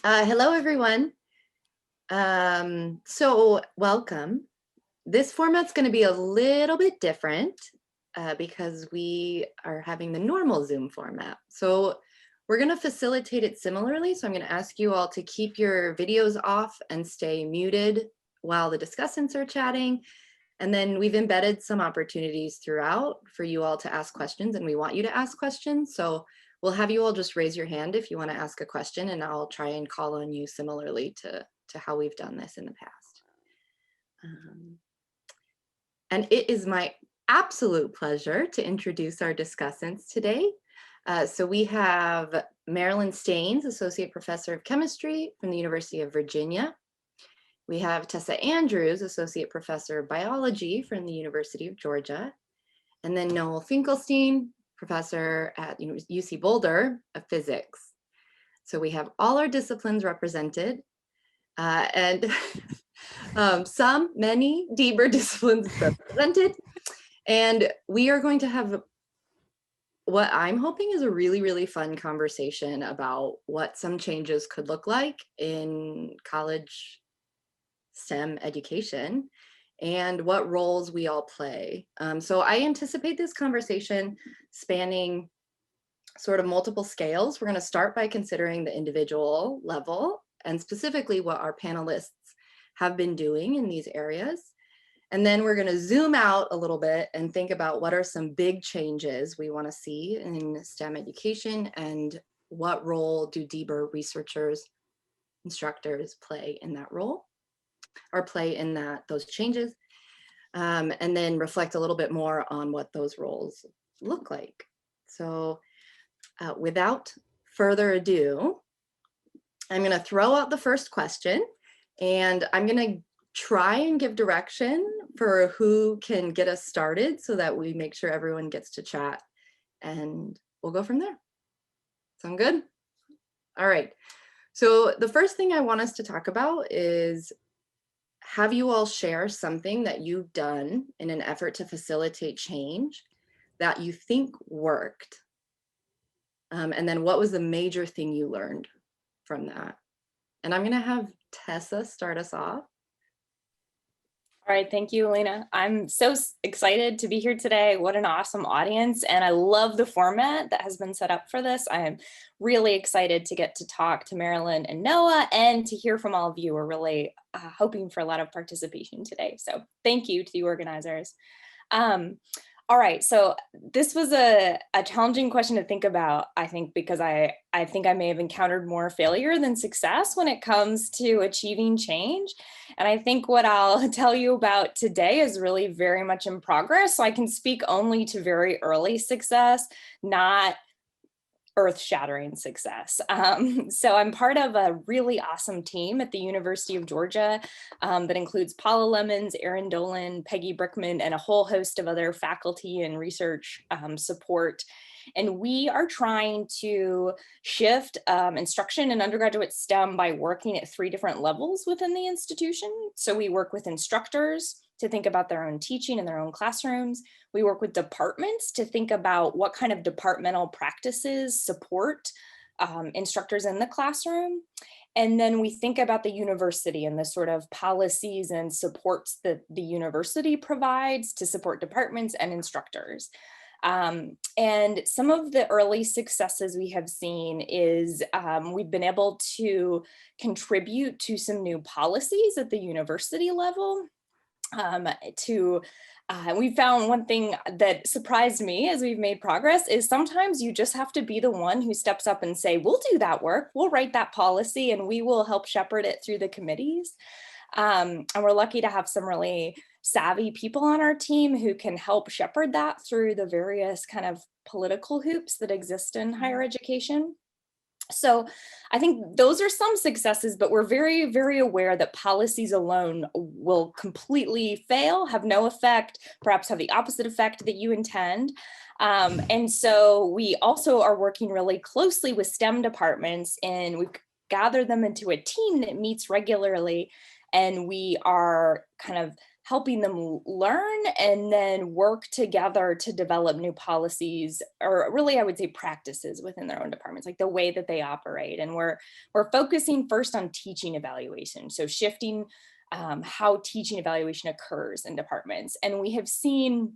Hello, everyone. So welcome. This format's going to be a little bit different because we are having the normal Zoom format. So we're going to facilitate it similarly. So I'm going to ask you all to keep your videos off and stay muted while the discussants are chatting. And then we've embedded some opportunities throughout for you all to ask questions, and we want you to ask questions. So we'll have you all just raise your hand if you want to ask a question, and I'll try and call on you similarly to how we've done this in the past. And it is my absolute pleasure to introduce our discussants today. So we have Marilyne Stains, Associate Professor of Chemistry from the University of Virginia. We have Tessa Andrews, Associate Professor of Biology from the University of Georgia. And then Noel Finkelstein, Professor at UC Boulder of Physics. So we have all our disciplines represented and many deeper disciplines represented. And we are going to have what I'm hoping is a really, really fun conversation about what some changes could look like in college STEM education and what roles we all play. So I anticipate this conversation spanning sort of multiple scales. We're going to start by considering the individual level and specifically what our panelists have been doing in these areas. And then we're going to zoom out a little bit and think about what are some big changes we want to see in STEM education and what role do DBER researchers, instructors play in that role or play in those changes. And then reflect a little bit more on what those roles look like. So without further ado, I'm going to throw out the first question, and I'm going to try and give direction for who can get us started so that we make sure everyone gets to chat, and we'll go from there. Sound good? All right. So the first thing I want us to talk about is have you all share something that you've done in an effort to facilitate change that you think worked. And then what was the major thing you learned from that? And I'm going to have Tessa start us off. All right, thank you, Elena. I'm so excited to be here today. What an awesome audience. And I love the format that has been set up for this. I am really excited to get to talk to Marilyne and Noah and to hear from all of you. We're really hoping for a lot of participation today. So thank you to the organizers. All right, so this was a challenging question to think about, I think, because I think I may have encountered more failure than success when it comes to achieving change. And I think what I'll tell you about today is really very much in progress. So I can speak only to very early success, not earth-shattering success. So I'm part of a really awesome team at the University of Georgia that includes Paula Lemons, Erin Dolan, Peggy Brickman, and a whole host of other faculty and research support. And we are trying to shift instruction in undergraduate STEM by working at 3 different levels within the institution. So we work with instructors to think about their own teaching in their own classrooms. We work with departments to think about what kind of departmental practices support instructors in the classroom. And then we think about the university and the sort of policies and supports that the university provides to support departments and instructors. And some of the early successes we have seen is we've been able to contribute to some new policies at the university level. We found one thing that surprised me as we've made progress is sometimes you just have to be the one who steps up and say, we'll do that work, we'll write that policy, and we will help shepherd it through the committees. And we're lucky to have some really savvy people on our team who can help shepherd that through the various kind of political hoops that exist in higher education. So I think those are some successes, but we're very, very aware that policies alone will completely fail, have no effect, perhaps have the opposite effect that you intend. And so we also are working really closely with STEM departments, and we've gathered them into a team that meets regularly. And we are kind of helping them learn and then work together to develop new policies, or really I would say practices within their own departments, like the way that they operate. And we're focusing first on teaching evaluation, so shifting how teaching evaluation occurs in departments. And we have seen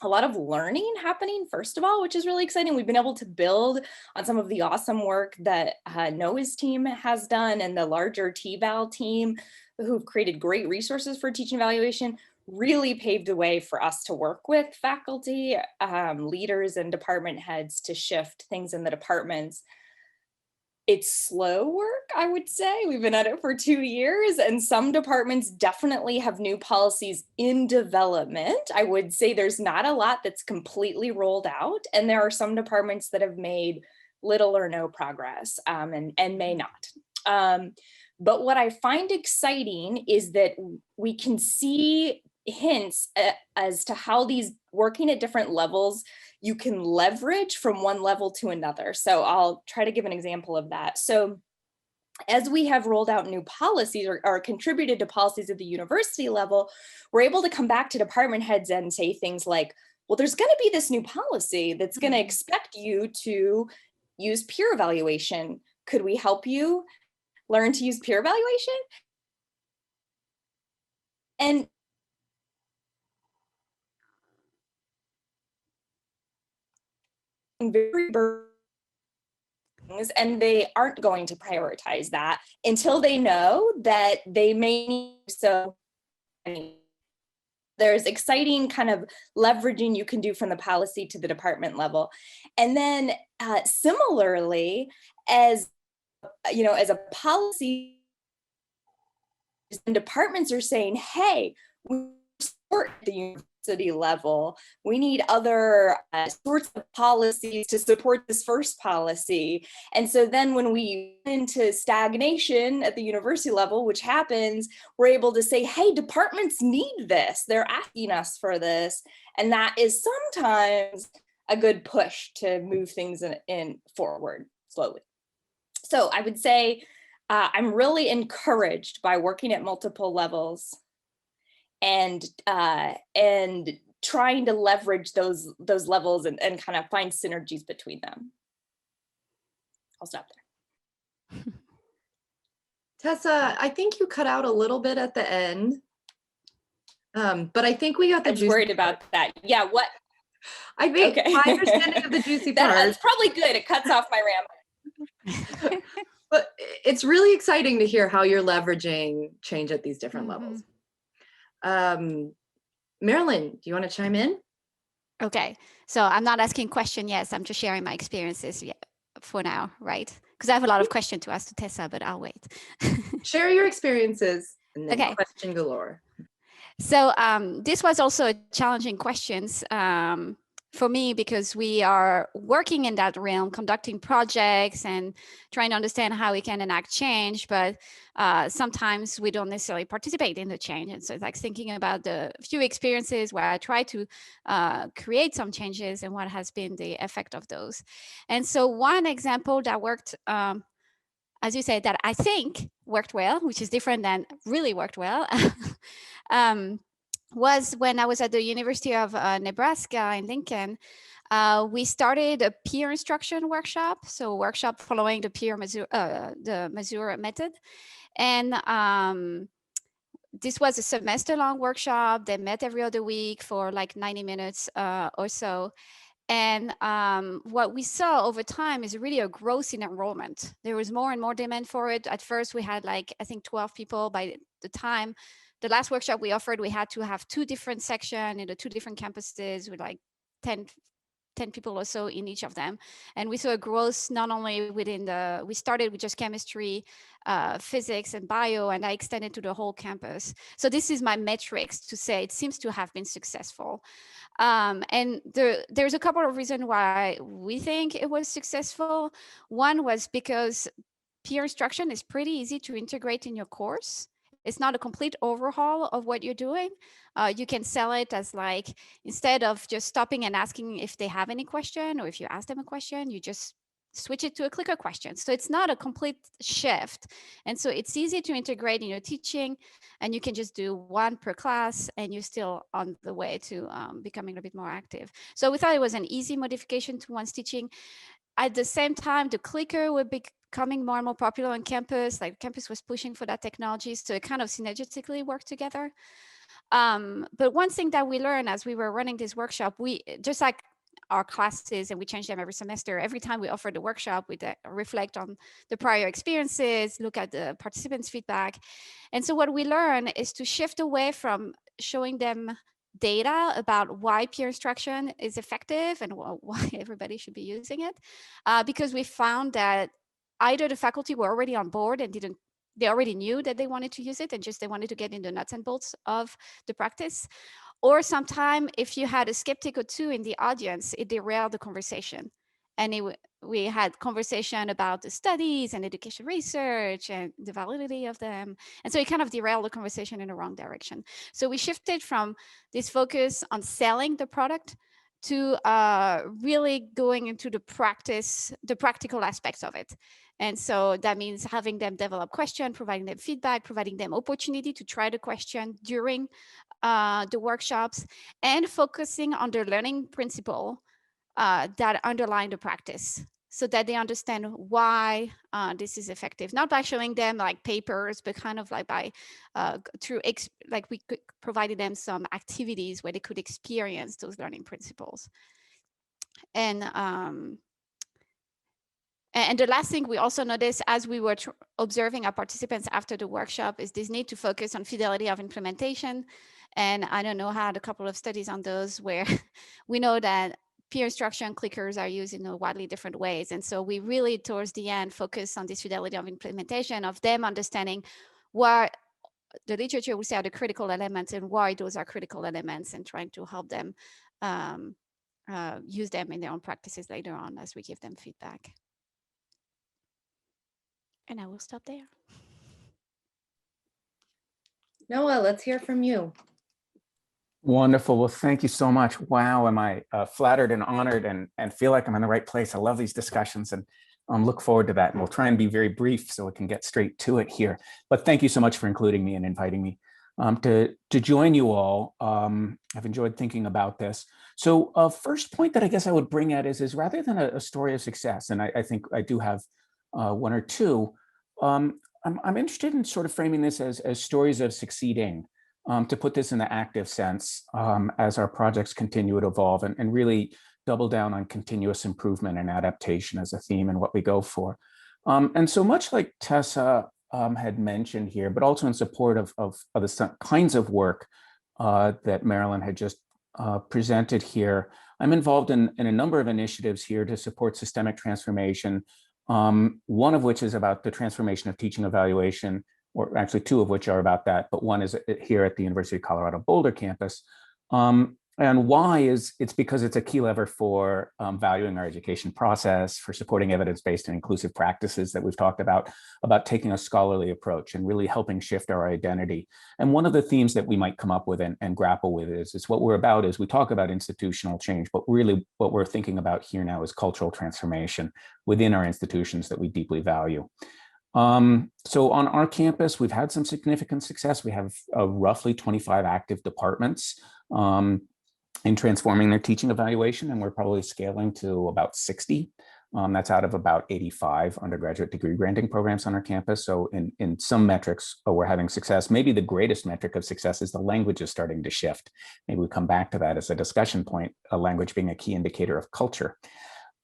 a lot of learning happening, first of all, which is really exciting. We've been able to build on some of the awesome work that Noah's team has done, and the larger TVAL team, who've created great resources for teaching evaluation, really paved the way for us to work with faculty, leaders, and department heads to shift things in the departments. It's slow work, I would say. We've been at it for 2 years, and some departments definitely have new policies in development. I would say there's not a lot that's completely rolled out, and there are some departments that have made little or no progress, and may not. But what I find exciting is that we can see hints as to how these working at different levels you can leverage from one level to another. So I'll try to give an example of that. So as we have rolled out new policies or contributed to policies at the university level, we're able to come back to department heads and say things like, well, there's going to be this new policy that's going to expect you to use peer evaluation. Could we help you learn to use peer evaluation? And very and they aren't going to prioritize that until they know that they may need. So there's exciting kind of leveraging you can do from the policy to the department level. And then similarly, as you know, as a policy, departments are saying, hey, we support the university level. We need other sorts of policies to support this first policy. And so then when we get into stagnation at the university level, which happens, we're able to say, hey, departments need this. They're asking us for this. And that is sometimes a good push to move things in forward slowly. So I would say I'm really encouraged by working at multiple levels and trying to leverage those levels and kind of find synergies between them. I'll stop there. Tessa, I think you cut out a little bit at the end, but I think we got the I was worried about that. Yeah, what? I think my understanding of the juicy part. That's probably good. It cuts off my RAM. But it's really exciting to hear how you're leveraging change at these different levels. Marilyne, do you want to chime in? Okay, so I'm not asking questions. Yes, I'm just sharing my experiences for now, right? Because I have a lot of questions to ask to Tessa, but I'll wait. Share your experiences and then Okay. Question galore. So this was also a challenging questions for me, because we are working in that realm, conducting projects and trying to understand how we can enact change, but sometimes we don't necessarily participate in the change. And so it's like thinking about the few experiences where I try to create some changes and what has been the effect of those. And so one example that worked, as you said, that I think worked well, which is different than really worked well, was when I was at the University of Nebraska in Lincoln. We started a peer instruction workshop, so a workshop following the the Mazur method. And this was a semester-long workshop. They met every other week for like 90 minutes or so. And what we saw over time is really a growth in enrollment. There was more and more demand for it. At first, we had like, I think 12 people. By the time the last workshop we offered, we had to have 2 different sections in the 2 different campuses with like 10 people or so in each of them. And we saw a growth not only within we started with just chemistry, physics and bio, and I extended to the whole campus. So this is my metrics to say it seems to have been successful. And there's a couple of reasons why we think it was successful. One was because peer instruction is pretty easy to integrate in your course. It's not a complete overhaul of what you're doing. You can sell it as like, instead of just stopping and asking if they have any question, or if you ask them a question, you just switch it to a clicker question. So it's not a complete shift. And so it's easy to integrate in your teaching, and you can just do one per class and you're still on the way to becoming a bit more active. So we thought it was an easy modification to one's teaching. At the same time, the clicker would be becoming more and more popular on campus. Like campus was pushing for that technology. So it kind of synergistically worked together. But one thing that we learned as we were running this workshop, we just like our classes, and we change them every semester. Every time we offer the workshop, we reflect on the prior experiences, look at the participants' feedback. And so what we learn is to shift away from showing them data about why peer instruction is effective and why everybody should be using it, because we found that either the faculty were already on board and they already knew that they wanted to use it and just they wanted to get in the nuts and bolts of the practice. Or sometime if you had a skeptic or two in the audience, it derailed the conversation. And we had conversation about the studies and education research and the validity of them. And so it kind of derailed the conversation in the wrong direction. So we shifted from this focus on selling the product to really going into the practical aspects of it. And so that means having them develop questions, providing them feedback, providing them opportunity to try the question during the workshops, and focusing on the learning principle that underline the practice, so that they understand why this is effective. Not by showing them like papers, but kind of like by like we provided them some activities where they could experience those learning principles. And the last thing we also noticed as we were observing our participants after the workshop is this need to focus on fidelity of implementation. And I don't know, had a couple of studies on those where we know that peer instruction clickers are used in wildly different ways. And so we really, towards the end, focus on this fidelity of implementation, of them understanding what the literature will say are the critical elements and why those are critical elements, and trying to help them use them in their own practices later on as we give them feedback. And I will stop there. Noah, let's hear from you. Wonderful. Well, thank you so much. Wow, am I flattered and honored and feel like I'm in the right place. I love these discussions and look forward to that. And we'll try and be very brief so we can get straight to it here. But thank you so much for including me and inviting me to join you all. I've enjoyed thinking about this. So first point that I guess I would bring at is rather than a story of success, and I think I do have one or two, I'm interested in sort of framing this as stories of succeeding, to put this in the active sense as our projects continue to evolve and really double down on continuous improvement and adaptation as a theme and what we go for. And so much like Tessa had mentioned here, but also in support of the kinds of work that Marilyne had just presented here, I'm involved in a number of initiatives here to support systemic transformation, one of which is about the transformation of teaching evaluation, or actually two of which are about that, but one is here at the University of Colorado Boulder campus. And why is it's because it's a key lever for valuing our education process, for supporting evidence-based and inclusive practices that we've talked about taking a scholarly approach and really helping shift our identity. And one of the themes that we might come up with and grapple with is what we're about is we talk about institutional change, but really what we're thinking about here now is cultural transformation within our institutions that we deeply value. So on our campus, we've had some significant success. We have roughly 25 active departments in transforming their teaching evaluation, and we're probably scaling to about 60. That's out of about 85 undergraduate degree granting programs on our campus. So in some metrics, we're having success. Maybe the greatest metric of success is the language is starting to shift. Maybe we come back to that as a discussion point, a language being a key indicator of culture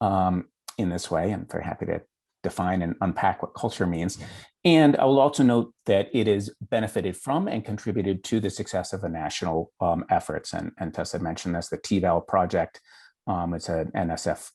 in this way. I'm very happy to define and unpack what culture means. And I will also note that it is benefited from and contributed to the success of the national efforts. And Tessa mentioned this, the TVAL project. It's an NSF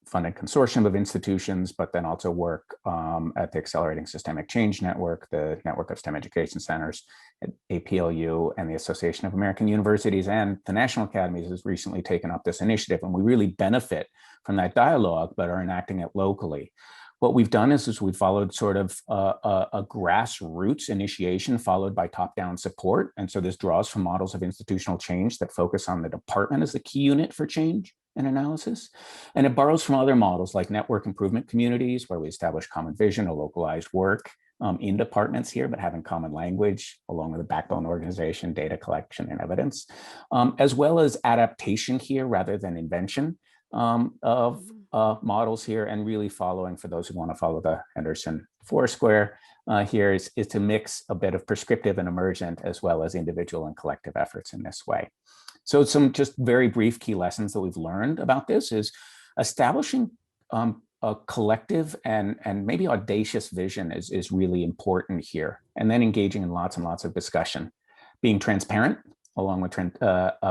funded consortium of institutions, but then also work at the Accelerating Systemic Change Network, the Network of STEM Education Centers, at APLU, and the Association of American Universities, and the National Academies has recently taken up this initiative. And we really benefit from that dialogue, but are enacting it locally. What we've done is we've followed sort of a grassroots initiation followed by top-down support. And so this draws from models of institutional change that focus on the department as the key unit for change, and analysis. And it borrows from other models like network improvement communities, where we establish common vision or localized work in departments here, but having common language along with a backbone organization, data collection, and evidence, as well as adaptation here rather than invention of models here, and really following, for those who want to follow the Henderson Foursquare here, is to mix a bit of prescriptive and emergent as well as individual and collective efforts in this way. So some just very brief key lessons that we've learned about this is establishing a collective and maybe audacious vision is really important here. And then engaging in lots and lots of discussion, being transparent along with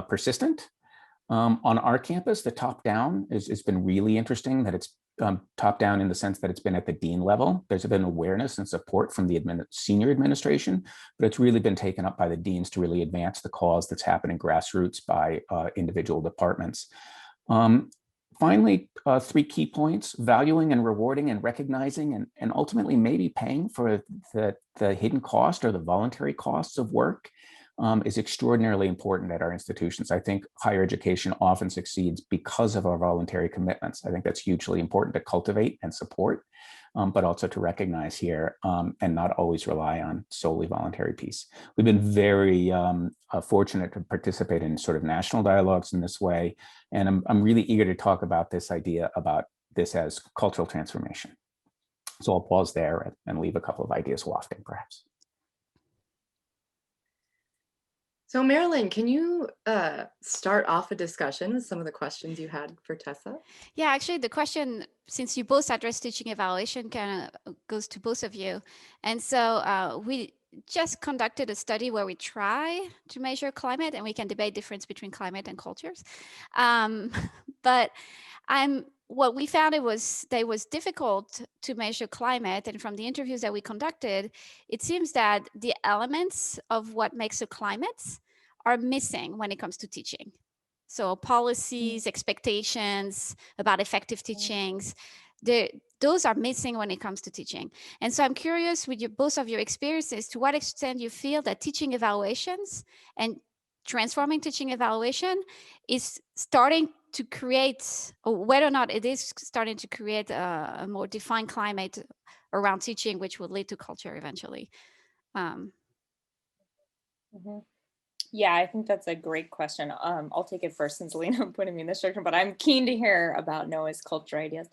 persistent. On our campus, the top down has been really interesting, that it's top down in the sense that it's been at the dean level. There's been awareness and support from the senior administration, but it's really been taken up by the deans to really advance the cause that's happening grassroots by individual departments. Finally, 3 key points: valuing and rewarding and recognizing and ultimately maybe paying for the hidden cost or the voluntary costs of work is extraordinarily important at our institutions. I think higher education often succeeds because of our voluntary commitments. I think that's hugely important to cultivate and support, but also to recognize here and not always rely on solely voluntary piece. We've been very fortunate to participate in sort of national dialogues in this way. And I'm really eager to talk about this idea about this as cultural transformation. So I'll pause there and leave a couple of ideas wafting, perhaps. So Marilyne, can you start off a discussion with some of the questions you had for Tessa? Yeah, actually, the question, since you both address teaching evaluation, kind of goes to both of you. And so we just conducted a study where we try to measure climate, and we can debate difference between climate and cultures. But what we found that it was difficult to measure climate, and from the interviews that we conducted, it seems that the elements of what makes a climate are missing when it comes to teaching. So policies, expectations about effective teachings, those are missing when it comes to teaching. And so I'm curious, with both of your experiences, to what extent you feel that teaching evaluations and transforming teaching evaluation is starting to create, or whether or not it is starting to create a more defined climate around teaching, which will lead to culture eventually. Yeah, I think that's a great question. I'll take it first since Lena put me in this direction, but I'm keen to hear about Noah's culture ideas.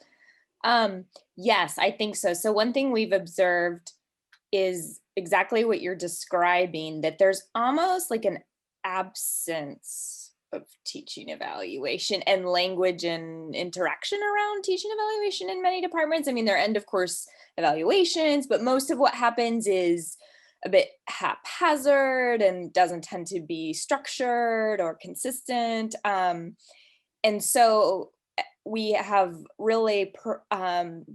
Yes, I think so. So one thing we've observed is exactly what you're describing, that there's almost like an absence of teaching evaluation and language and interaction around teaching evaluation in many departments. I mean, there are end of course evaluations, but most of what happens is a bit haphazard and doesn't tend to be structured or consistent. And so we have really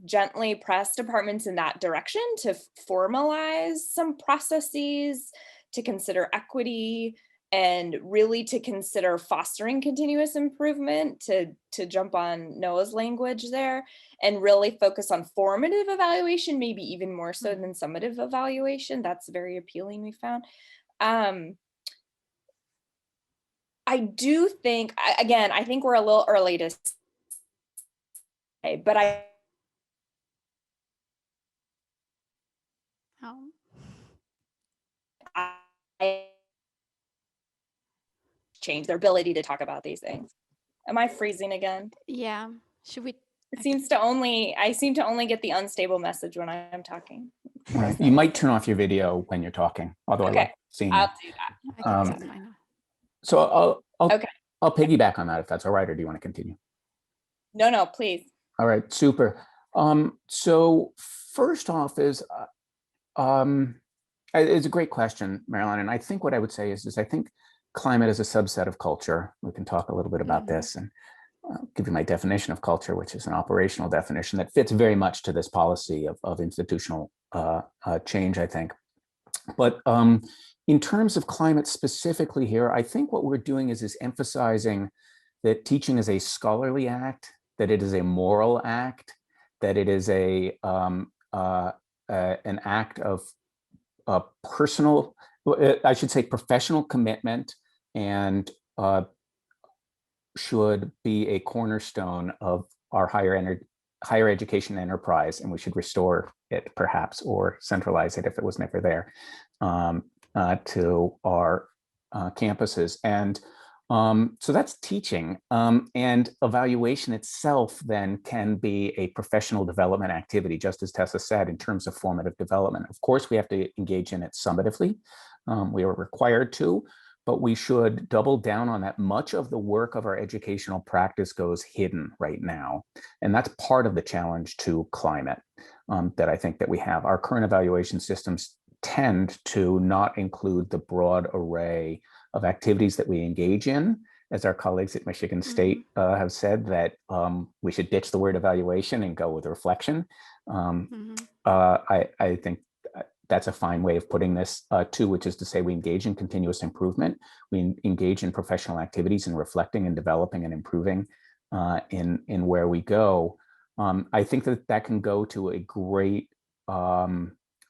gently pressed departments in that direction to formalize some processes, to consider equity, and really to consider fostering continuous improvement, to jump on Noah's language there, and really focus on formative evaluation, maybe even more so than summative evaluation. That's very appealing, we found. I do think, again, I think we're a little early to say, but I change their ability to talk about these things. Am I freezing again? Yeah. Should we? I seem to only get the unstable message when I'm talking. Right. You might turn off your video when you're talking, although Okay. I like seeing you. I'll do that. So Okay. I'll piggyback on that if that's all right, or do you want to continue? No, please. All right, super. So first off is, it's a great question, Marilyne, and I think what I would say is I think climate is a subset of culture. We can talk a little bit about this, and I'll give you my definition of culture, which is an operational definition that fits very much to this policy of institutional change, I think. But in terms of climate specifically here, I think what we're doing is emphasizing that teaching is a scholarly act, that it is a moral act, that it is an act of personal, I should say professional commitment and should be a cornerstone of our higher education enterprise, and we should restore it perhaps, or centralize it if it was never there, to our campuses. And so that's teaching, and evaluation itself then can be a professional development activity, just as Tessa said, in terms of formative development. Of course, we have to engage in it summatively. We are required to, but we should double down on that. Much of the work of our educational practice goes hidden right now. And that's part of the challenge to climate that I think that we have. Our current evaluation systems tend to not include the broad array of activities that we engage in. As our colleagues at Michigan State have said, that we should ditch the word evaluation and go with reflection. I think that's a fine way of putting this too, which is to say we engage in continuous improvement. We engage in professional activities and reflecting and developing and improving in where we go. I think that that can go to a great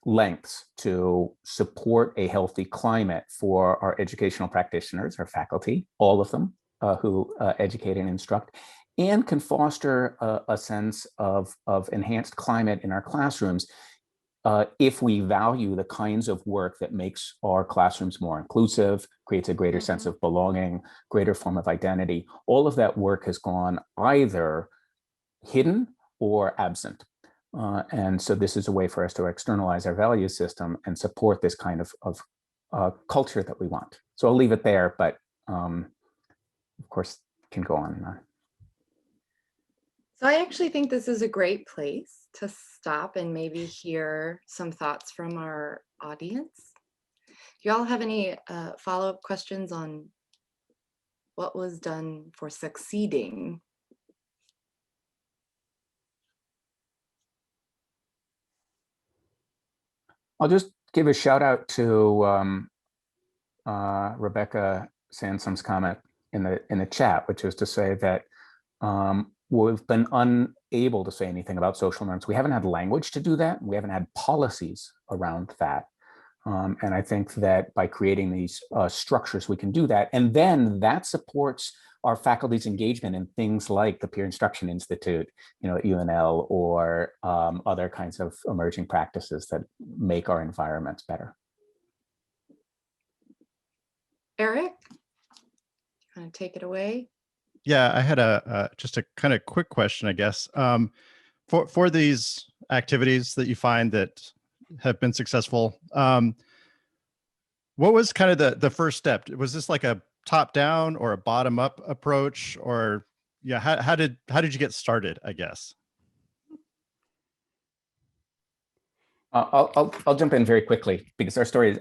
lengths to support a healthy climate for our educational practitioners, our faculty, all of them who educate and instruct, and can foster a sense of enhanced climate in our classrooms if we value the kinds of work that makes our classrooms more inclusive, creates a greater sense of belonging, greater form of identity. All of that work has gone either hidden or absent. And so this is a way for us to externalize our value system and support this kind of culture that we want. So I'll leave it there, but of course, can go on and on. So I actually think this is a great place to stop and maybe hear some thoughts from our audience. Do y'all have any follow-up questions on what was done for succeeding? I'll just give a shout out to Rebecca Sansom's comment in the chat, which is to say that we've been unable to say anything about social norms. We haven't had language to do that. We haven't had policies around that. And I think that by creating these structures, we can do that. And then that supports our faculty's engagement in things like the Peer Instruction Institute, at UNL, or other kinds of emerging practices that make our environments better. Eric, you want to take it away? Yeah, I had just a kind of quick question, I guess. For these activities that you find that have been successful, what was kind of the first step? Was this like a top-down or a bottom-up approach, or how did you get started, I guess? I'll jump in very quickly, because our story is,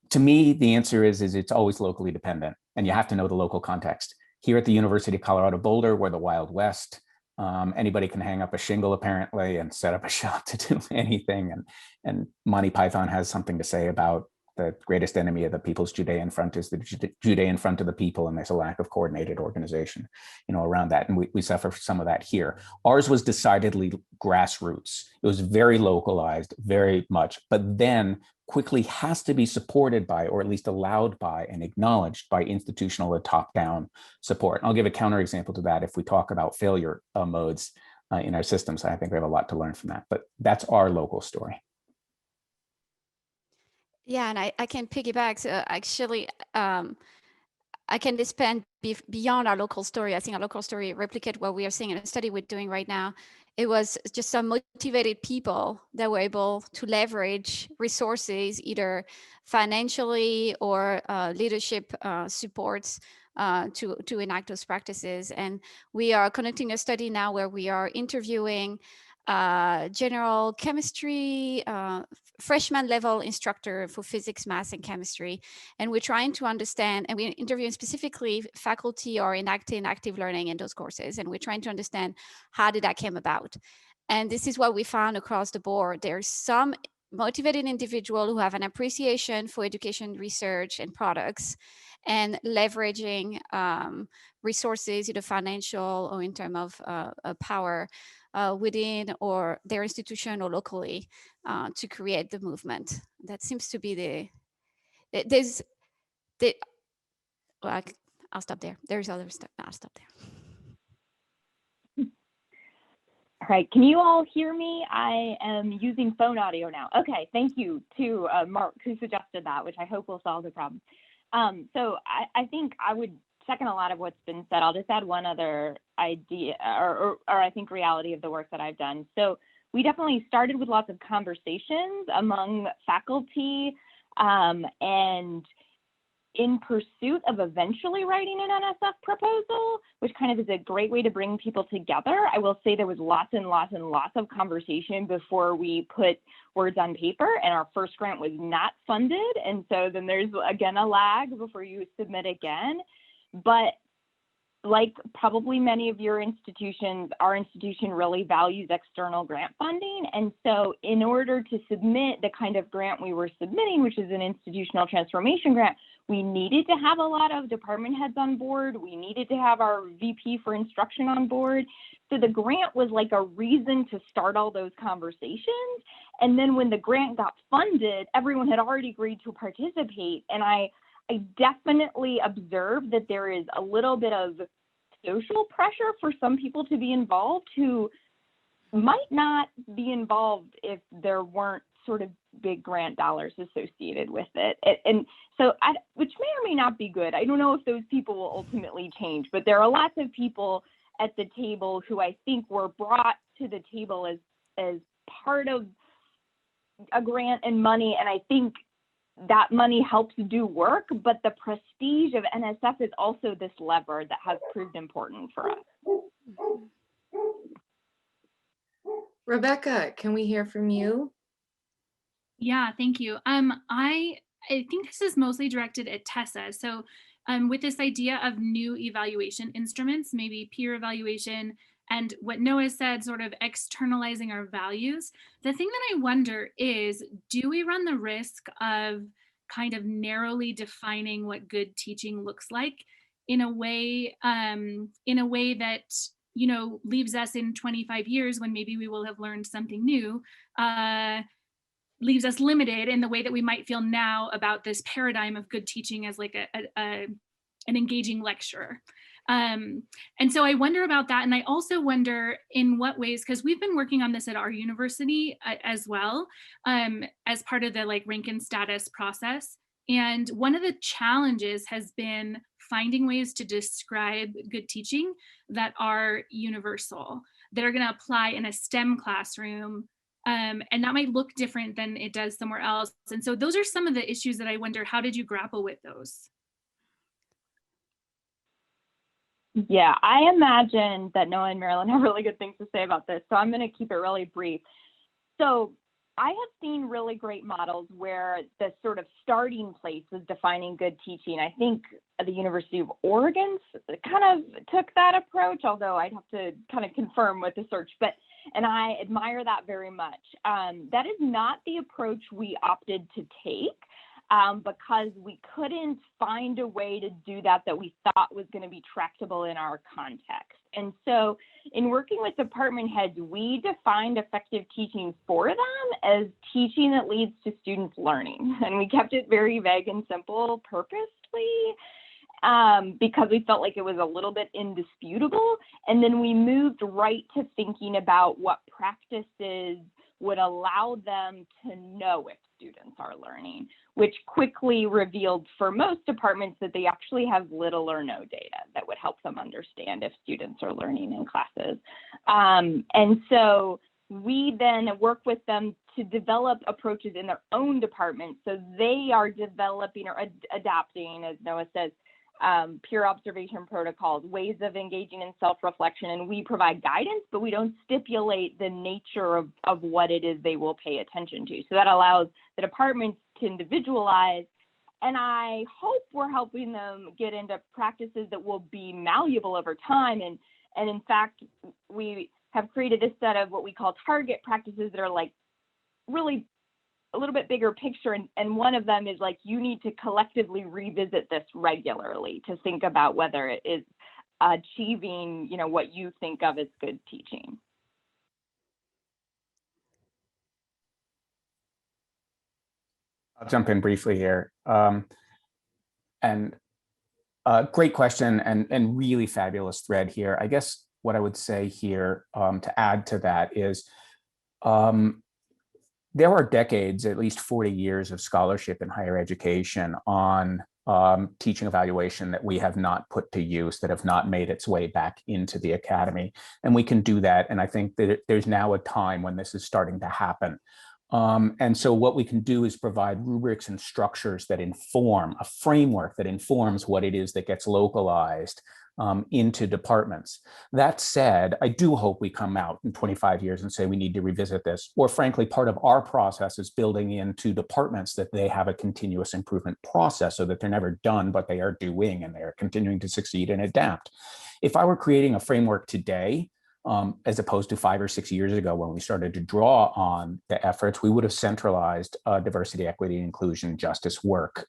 to me, the answer is it's always locally dependent, and you have to know the local context. Here at the University of Colorado Boulder, we're the Wild West. Anybody can hang up a shingle apparently and set up a shop to do anything. And Monty Python has something to say about the greatest enemy of the people's Judean front is the Judean front of the people, and there's a lack of coordinated organization, around that. And we suffer some of that here. Ours was decidedly grassroots. It was very localized, very much, but then quickly has to be supported by, or at least allowed by and acknowledged by, institutional or top-down support. And I'll give a counterexample to that if we talk about failure modes in our systems. I think we have a lot to learn from that, but that's our local story. Yeah, and I can piggyback. So actually, I can expand beyond our local story. I think our local story replicate what we are seeing in a study we're doing right now. It was just some motivated people that were able to leverage resources, either financially or leadership supports to enact those practices. And we are conducting a study now where we are interviewing general chemistry, freshman level instructor for physics, math, and chemistry. And we're trying to understand, and we're interviewing specifically faculty or enacting active learning in those courses. And we're trying to understand how did that came about. And this is what we found across the board. There's some motivated individual who have an appreciation for education research and products, and leveraging resources, either financial or in terms of power, within or their institution or locally to create the movement. That seems to be I'll stop there. There's other stuff. No, I'll stop there. All right, can you all hear me? I am using phone audio now. Okay, thank you to Mark who suggested that, which I hope will solve the problem. So I think I would second a lot of what's been said. I'll just add one other idea or I think reality of the work that I've done. So we definitely started with lots of conversations among faculty and in pursuit of eventually writing an NSF proposal, which kind of is a great way to bring people together. I will say there was lots and lots and lots of conversation before we put words on paper, and our first grant was not funded. And so then there's, again, a lag before you submit again. But like probably many of your institutions, our institution really values external grant funding. And so in order to submit the kind of grant we were submitting, which is an institutional transformation grant, we needed to have a lot of department heads on board. We needed to have our VP for instruction on board. So the grant was like a reason to start all those conversations. And then when the grant got funded, everyone had already agreed to participate. And I definitely observed that there is a little bit of social pressure for some people to be involved who might not be involved if there weren't sort of big grant dollars associated with it. And so, which may or may not be good. I don't know if those people will ultimately change, but there are lots of people at the table who I think were brought to the table as part of a grant and money. And I think that money helps do work, but the prestige of NSF is also this lever that has proved important for us. Rebecca, can we hear from you? Yeah, thank you. I think this is mostly directed at Tessa. So with this idea of new evaluation instruments, maybe peer evaluation, and what Noah said, sort of externalizing our values, the thing that I wonder is, do we run the risk of kind of narrowly defining what good teaching looks like in a way that, you know, leaves us in 25 years when maybe we will have learned something new, leaves us limited in the way that we might feel now about this paradigm of good teaching as like an engaging lecturer. And so I wonder about that. And I also wonder in what ways, because we've been working on this at our university as well, as part of the like Rankin status process. And one of the challenges has been finding ways to describe good teaching that are universal, that are going to apply in a STEM classroom. And that might look different than it does somewhere else. And so those are some of the issues that I wonder, how did you grapple with those? Yeah, I imagine that Noah and Marilyne have really good things to say about this, so I'm going to keep it really brief. So I have seen really great models where the sort of starting place is defining good teaching. I think the University of Oregon kind of took that approach, although I'd have to kind of confirm with the search, and I admire that very much. That is not the approach we opted to take. Because we couldn't find a way to do that we thought was going to be tractable in our context. And so in working with department heads, we defined effective teaching for them as teaching that leads to students learning. And we kept it very vague and simple purposely because we felt like it was a little bit indisputable. And then we moved right to thinking about what practices would allow them to know if students are learning, which quickly revealed for most departments that they actually have little or no data that would help them understand if students are learning in classes. And so we then work with them to develop approaches in their own department. So they are developing or adapting, as Noah says, peer observation protocols, ways of engaging in self-reflection, and we provide guidance, but we don't stipulate the nature of what it is they will pay attention to. So that allows the departments to individualize, and I hope we're helping them get into practices that will be malleable over time. And in fact, we have created a set of what we call target practices that are like really a little bit bigger picture, and one of them is like, you need to collectively revisit this regularly to think about whether it is achieving, you know, what you think of as good teaching. I'll jump in briefly here. And Great question and really fabulous thread here. I guess what I would say here to add to that is there are decades, at least 40 years of scholarship in higher education on teaching evaluation that we have not put to use, that have not made its way back into the academy. And we can do that. And I think that there's now a time when this is starting to happen. And so what we can do is provide rubrics and structures that inform, a framework that informs what it is that gets localized into departments. That said, I do hope we come out in 25 years and say we need to revisit this, or frankly, part of our process is building into departments that they have a continuous improvement process so that they're never done, but they are doing and they're continuing to succeed and adapt. If I were creating a framework today, as opposed to 5 or 6 years ago when we started to draw on the efforts, we would have centralized diversity, equity, inclusion, justice work.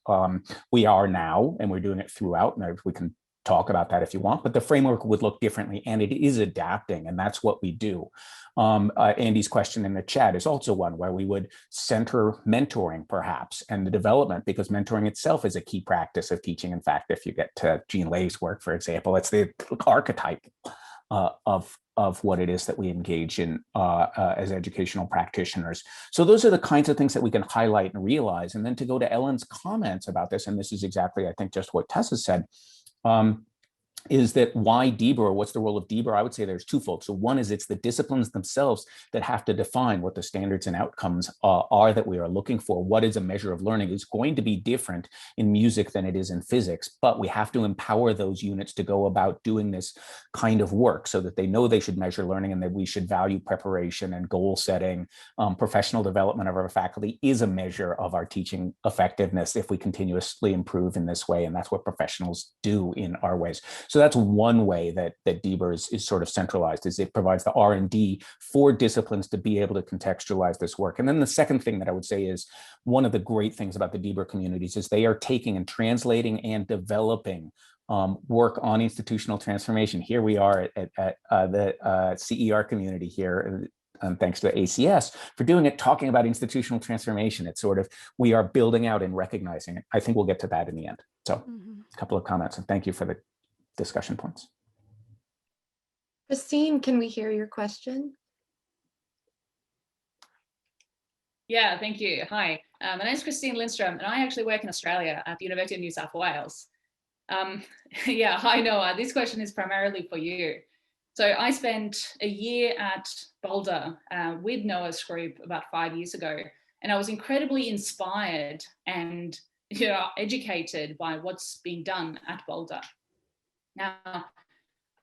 We are now, and we're doing it throughout, and we can talk about that if you want, but the framework would look differently, and it is adapting, and that's what we do. Andy's question in the chat is also one where we would center mentoring perhaps and the development, because mentoring itself is a key practice of teaching. In fact, if you get to Jean Lay's work, for example, it's the archetype of what it is that we engage in as educational practitioners. So those are the kinds of things that we can highlight and realize. And then to go to Ellen's comments about this, and this is exactly, I think, just what Tessa said, is that why DEBRA, or what's the role of DEBRA? I would say there's twofold. So one is it's the disciplines themselves that have to define what the standards and outcomes are that we are looking for. What is a measure of learning? It's going to be different in music than it is in physics, but we have to empower those units to go about doing this kind of work so that they know they should measure learning and that we should value preparation and goal setting. Professional development of our faculty is a measure of our teaching effectiveness if we continuously improve in this way, and that's what professionals do in our ways. So that's one way that DEBRA is sort of centralized, is it provides the R&D for disciplines to be able to contextualize this work. And then the second thing that I would say is one of the great things about the DEBRA communities is they are taking and translating and developing work on institutional transformation. Here we are at the CER community here, thanks to the ACS for doing it, talking about institutional transformation. It's sort of, we are building out and recognizing it. I think we'll get to that in the end. So a couple of comments, and thank you for the discussion points. Christine, can we hear your question? Yeah, thank you. Hi, my name is Christine Lindstrom, and I actually work in Australia at the University of New South Wales. Yeah, hi Noah, this question is primarily for you. So I spent a year at Boulder with Noah's group about 5 years ago, and I was incredibly inspired and educated by what's being done at Boulder. Now,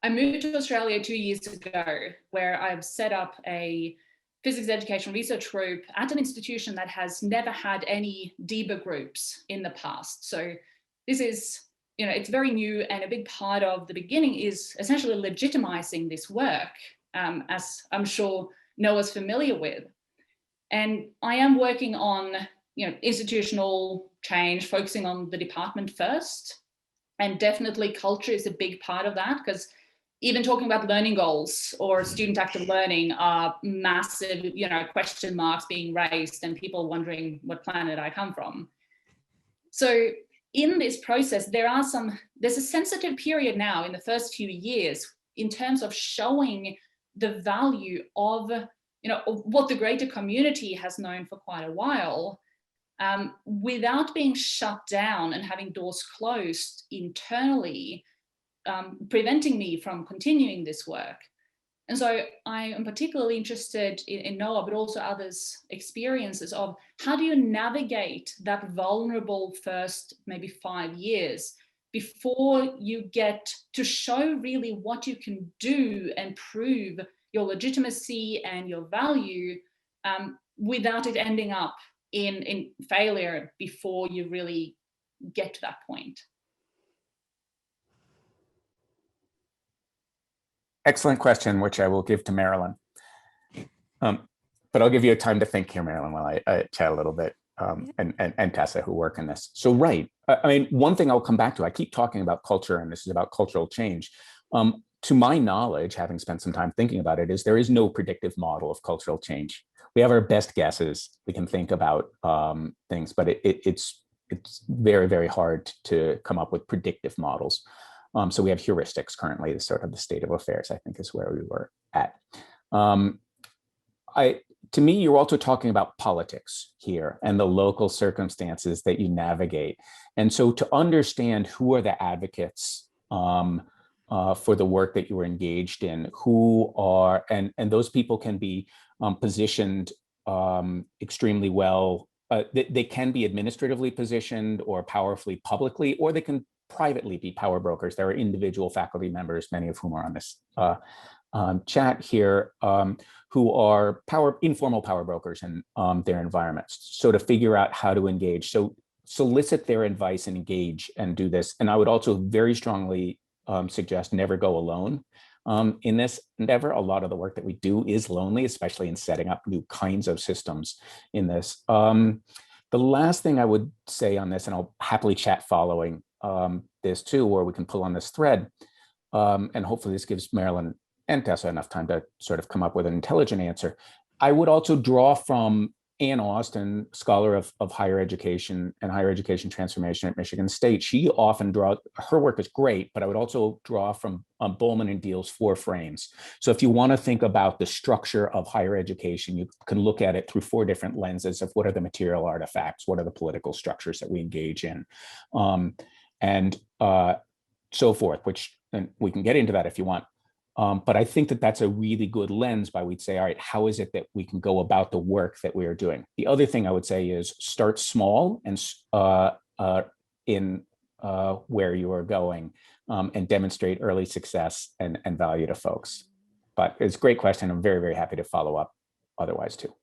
I moved to Australia 2 years ago, where I've set up a physics education research group at an institution that has never had any DEBRA groups in the past. So this is, it's very new, and a big part of the beginning is essentially legitimizing this work, as I'm sure Noah's familiar with. And I am working on, institutional change, focusing on the department first. And definitely culture is a big part of that, because even talking about learning goals or student active learning are massive, question marks being raised and people wondering what planet I come from. So in this process, there's a sensitive period now in the first few years in terms of showing the value of, of what the greater community has known for quite a while, without being shut down and having doors closed internally, preventing me from continuing this work. And so I am particularly interested in Noah, but also others' experiences of how do you navigate that vulnerable first maybe 5 years before you get to show really what you can do and prove your legitimacy and your value, without it ending up in failure before you really get to that point. Excellent question, which I will give to Marilyne. But I'll give you time to think here, Marilyne, while I chat a little bit, and Tessa, who work in this. So right, I mean, one thing I'll come back to, I keep talking about culture, and this is about cultural change. To my knowledge, having spent some time thinking about it, is there is no predictive model of cultural change. We have our best guesses. We can think about things, but it's it's very, very hard to come up with predictive models. So we have heuristics currently. The sort of the state of affairs, I think, is where we were at. To me, you're also talking about politics here and the local circumstances that you navigate. And so to understand who are the advocates for the work that you are engaged in, who are, and those people can be positioned extremely well. They can be administratively positioned or powerfully publicly, or they can privately be power brokers. There are individual faculty members, many of whom are on this chat here, who are informal power brokers in their environments. So to figure out how to engage, so solicit their advice and engage and do this. And I would also very strongly suggest never go alone. In this endeavor, a lot of the work that we do is lonely, especially in setting up new kinds of systems in this. The last thing I would say on this, and I'll happily chat following this too, or we can pull on this thread, and hopefully this gives Marilyne and Tessa enough time to sort of come up with an intelligent answer. I would also draw from Ann Austin, scholar of higher education and higher education transformation at Michigan State. She often her work is great, but I would also draw from Bowman and Deal's 4 frames. So if you want to think about the structure of higher education, you can look at it through 4 different lenses of what are the material artifacts, what are the political structures that we engage in, and so forth, and we can get into that if you want. But I think that that's a really good lens by we'd say, all right, how is it that we can go about the work that we are doing? The other thing I would say is start small and in where you are going and demonstrate early success and value to folks. But it's a great question. I'm very, very happy to follow up otherwise too.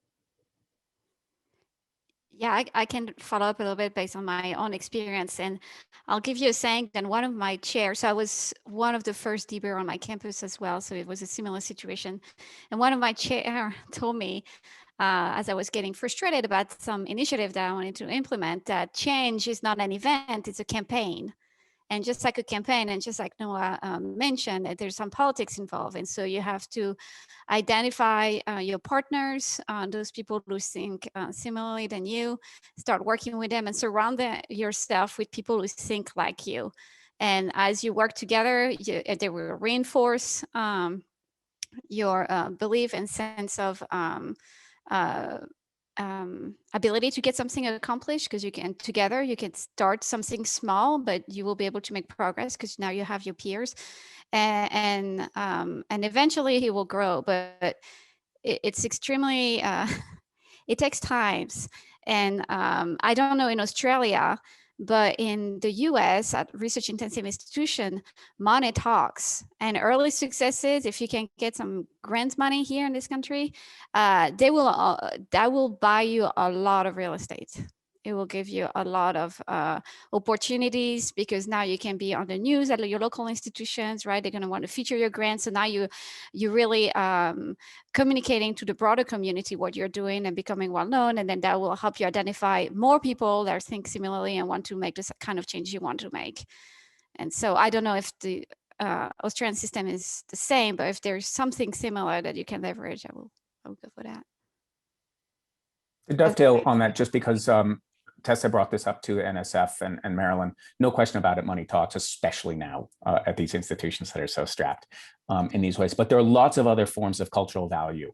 Yeah, I can follow up a little bit based on my own experience. And I'll give you a saying that one of my chairs, so I was one of the first DBER on my campus as well. So it was a similar situation. And one of my chair told me, as I was getting frustrated about some initiative that I wanted to implement, that change is not an event, it's a campaign. And just like a campaign, and just like Noah mentioned, there's some politics involved. And so you have to identify your partners, those people who think similarly than you, start working with them and surround yourself with people who think like you. And as you work together, they will reinforce your belief and sense of ability to get something accomplished, because together you can start something small, but you will be able to make progress because now you have your peers, and eventually he will grow. But it's extremely it takes time. And I don't know in Australia, but in the US at research intensive institution, money talks, and early successes, if you can get some grant money here in this country, that will buy you a lot of real estate. It will give you a lot of opportunities, because now you can be on the news at your local institutions, right? They're going to want to feature your grants. So now you're really communicating to the broader community what you're doing and becoming well known. And then that will help you identify more people that think similarly and want to make this kind of change you want to make. And so I don't know if the Australian system is the same, but if there's something similar that you can leverage, I will go for that. To dovetail on that, just because Tessa brought this up to NSF and Marilyne, no question about it, money talks, especially now at these institutions that are so strapped in these ways. But there are lots of other forms of cultural value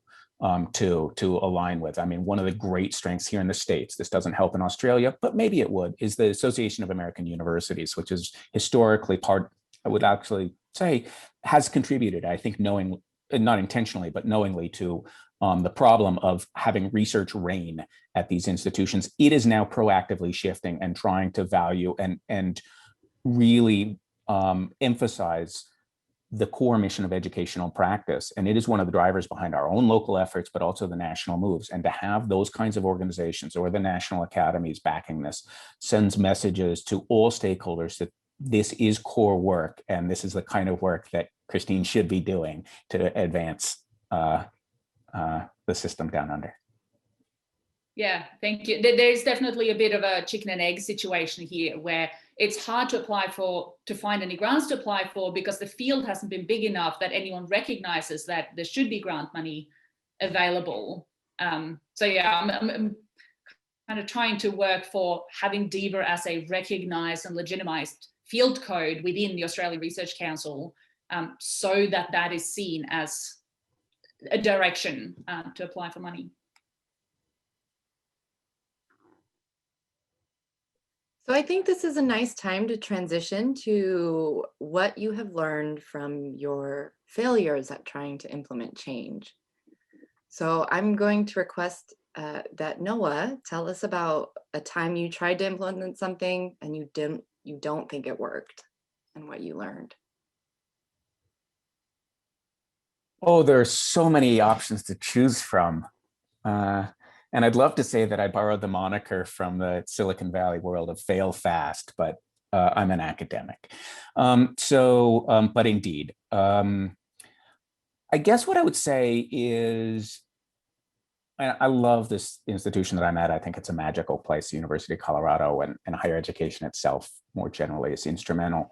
to align with. I mean, one of the great strengths here in the States, this doesn't help in Australia, but maybe it would, is the Association of American Universities, which is historically I would actually say, has contributed, I think, not intentionally, but knowingly, to the problem of having research reign at these institutions. It is now proactively shifting and trying to value and really emphasize the core mission of educational practice. And it is one of the drivers behind our own local efforts, but also the national moves. And to have those kinds of organizations or the national academies backing this sends messages to all stakeholders that this is core work, and this is the kind of work that Christine should be doing to advance the system down under. Yeah, thank you. There's definitely a bit of a chicken and egg situation here, where it's hard to find any grants to apply for, because the field hasn't been big enough that anyone recognizes that there should be grant money available. So yeah, I'm kind kind of trying to work for having DIBA as a recognised and legitimised field code within the Australian Research Council, so that that is seen as a direction to apply for money. So I think this is a nice time to transition to what you have learned from your failures at trying to implement change. So I'm going to request that Noah tell us about a time you tried to implement something and you don't think it worked, and what you learned. Oh, there are so many options to choose from. And I'd love to say that I borrowed the moniker from the Silicon Valley world of fail fast, but I'm an academic. But indeed, I guess what I would say is, I love this institution that I'm at. I think it's a magical place, the University of Colorado, and higher education itself more generally is instrumental.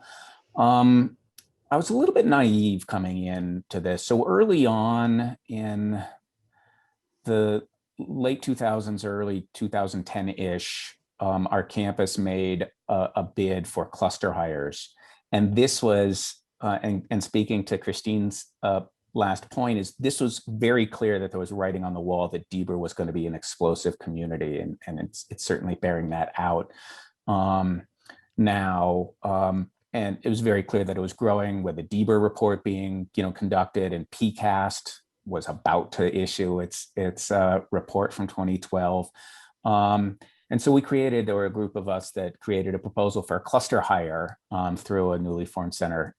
I was a little bit naive coming into this. So early on in the late 2000s, early 2010-ish, our campus made a bid for cluster hires. And this was, and speaking to Christine's last point, is this was very clear that there was writing on the wall that DIBA was going to be an explosive community, and it's certainly bearing that out now. And it was very clear that it was growing, with the DIBA report being conducted, and PCAST was about to issue its report from 2012. And so there were a group of us that created a proposal for a cluster hire through a newly formed center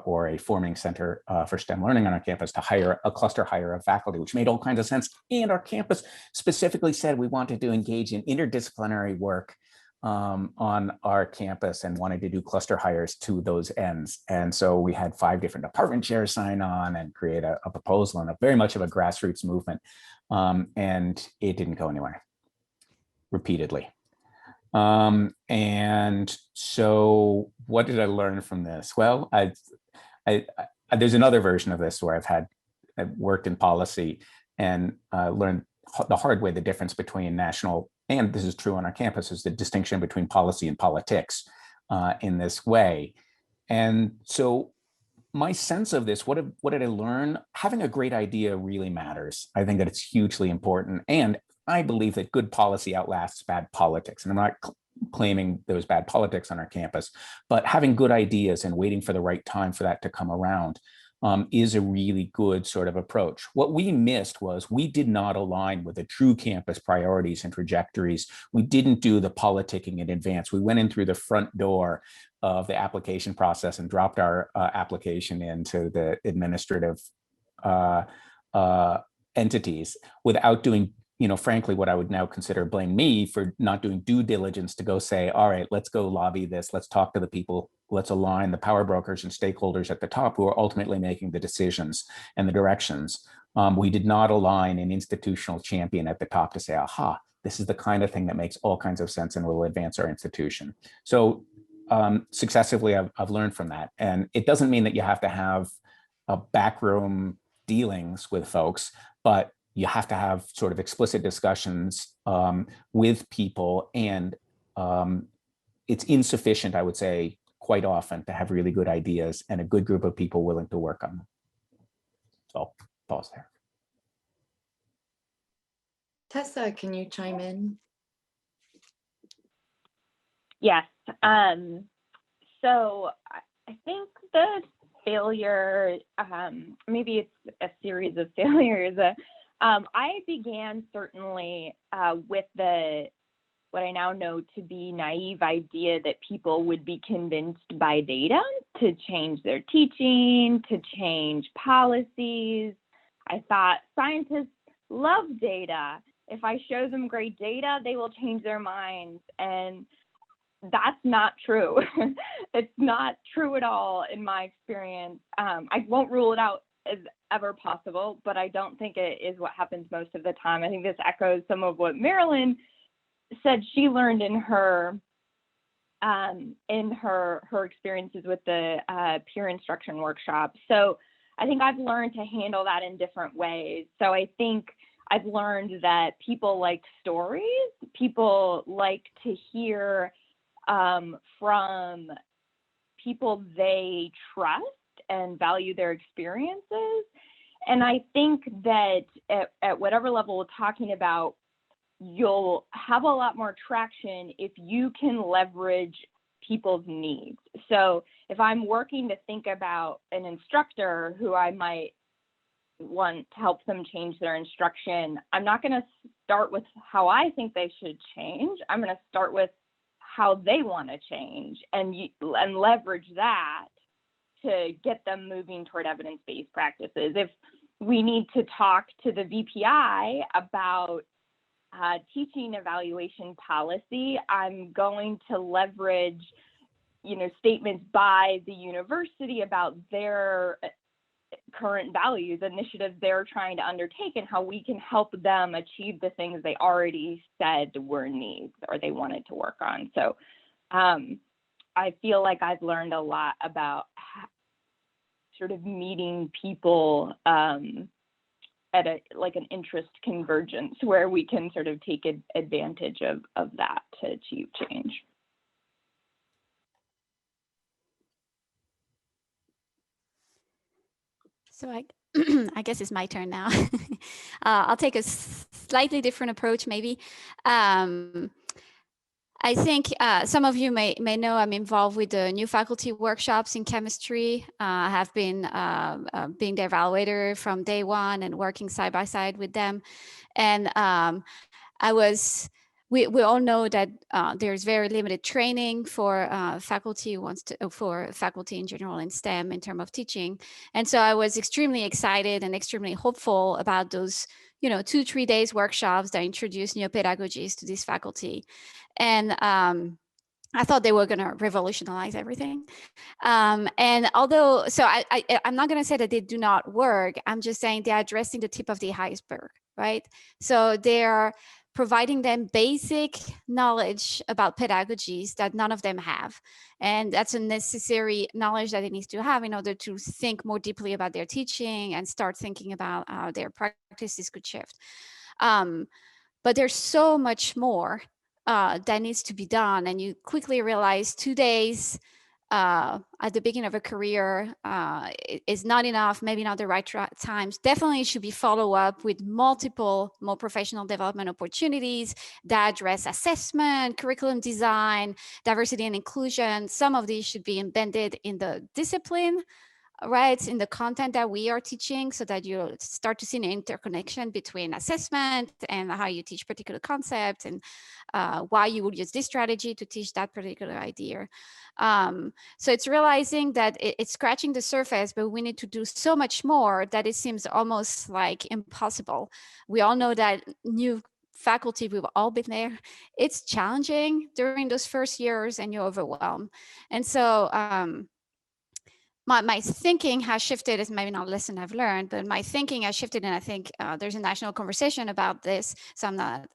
or a forming center for STEM learning on our campus, to hire a cluster hire of faculty, which made all kinds of sense. And our campus specifically said we wanted to engage in interdisciplinary work on our campus and wanted to do cluster hires to those ends. And so we had 5 different department chairs sign on and create a proposal, and very much of a grassroots movement. And it didn't go anywhere, repeatedly. And so what did I learn from this? Well, there's another version of this where I've worked in policy and learned the hard way the difference between national, and this is true on our campus, is the distinction between policy and politics in this way. And so my sense of this, what did I learn? Having a great idea really matters. I think that it's hugely important. And I believe that good policy outlasts bad politics. And I'm not claiming there was bad politics on our campus, but having good ideas and waiting for the right time for that to come around is a really good sort of approach. What we missed was we did not align with the true campus priorities and trajectories. We didn't do the politicking in advance. We went in through the front door of the application process and dropped our application into the administrative entities without doing, frankly, what I would now consider, blame me for not doing due diligence to go say, all right, let's go lobby this. Let's talk to the people. Let's align the power brokers and stakeholders at the top who are ultimately making the decisions and the directions. We did not align an institutional champion at the top to say, aha, this is the kind of thing that makes all kinds of sense and will advance our institution. So successively, I've learned from that. And it doesn't mean that you have to have backroom dealings with folks, but you have to have sort of explicit discussions with people. And it's insufficient, I would say, quite often to have really good ideas and a good group of people willing to work on them. So I'll pause there. Tessa, can you chime in? Yes. So I think the failure, maybe it's a series of failures. I began certainly with what I now know to be naive idea that people would be convinced by data to change their teaching, to change policies. I thought scientists love data. If I show them great data, they will change their minds. And that's not true. It's not true at all in my experience. I won't rule it out as ever possible, but I don't think it is what happens most of the time. I think this echoes some of what Marilyne said she learned in her experiences with the peer instruction workshop. So I think I've learned to handle that in different ways. So I think I've learned that people like stories. People like to hear from people they trust and value their experiences. And I think that at whatever level we're talking about, you'll have a lot more traction if you can leverage people's needs. So if I'm working to think about an instructor who I might want to help them change their instruction, I'm not going to start with how I think they should change. I'm going to start with how they want to change and leverage that to get them moving toward evidence-based practices. If we need to talk to the VPI about teaching evaluation policy, I'm going to leverage, statements by the university about their current values, initiatives they're trying to undertake, and how we can help them achieve the things they already said were needs or they wanted to work on. So I feel like I've learned a lot about sort of meeting people at an interest convergence where we can sort of take advantage of that to achieve change. So I guess it's my turn now. I'll take a slightly different approach, maybe. I think some of you may know I'm involved with the new faculty workshops in chemistry. I have been being the evaluator from day one and working side by side with them. And we all know that there's very limited training for faculty for faculty in general in STEM in terms of teaching. And so I was extremely excited and extremely hopeful about those 2-3 days workshops that introduce new pedagogies to this faculty. And I thought they were going to revolutionize everything. And although, so I'm not going to say that they do not work. I'm just saying they're addressing the tip of the iceberg, right? So they're providing them basic knowledge about pedagogies that none of them have. And that's a necessary knowledge that they need to have in order to think more deeply about their teaching and start thinking about how their practices could shift. But there's so much more that needs to be done. And you quickly realize 2 days at the beginning of a career is not enough, maybe not the right times. Definitely should be follow up with multiple more professional development opportunities that address assessment, curriculum design, diversity and inclusion. Some of these should be embedded in the discipline, right, in the content that we are teaching, so that you start to see an interconnection between assessment and how you teach particular concepts and why you would use this strategy to teach that particular idea. So it's realizing that it's scratching the surface, but we need to do so much more that it seems almost like impossible. We all know that new faculty, we've all been there. It's challenging during those first years and you're overwhelmed. And so my thinking has shifted. It's maybe not a lesson I've learned, but my thinking has shifted. And I think there's a national conversation about this, so I'm not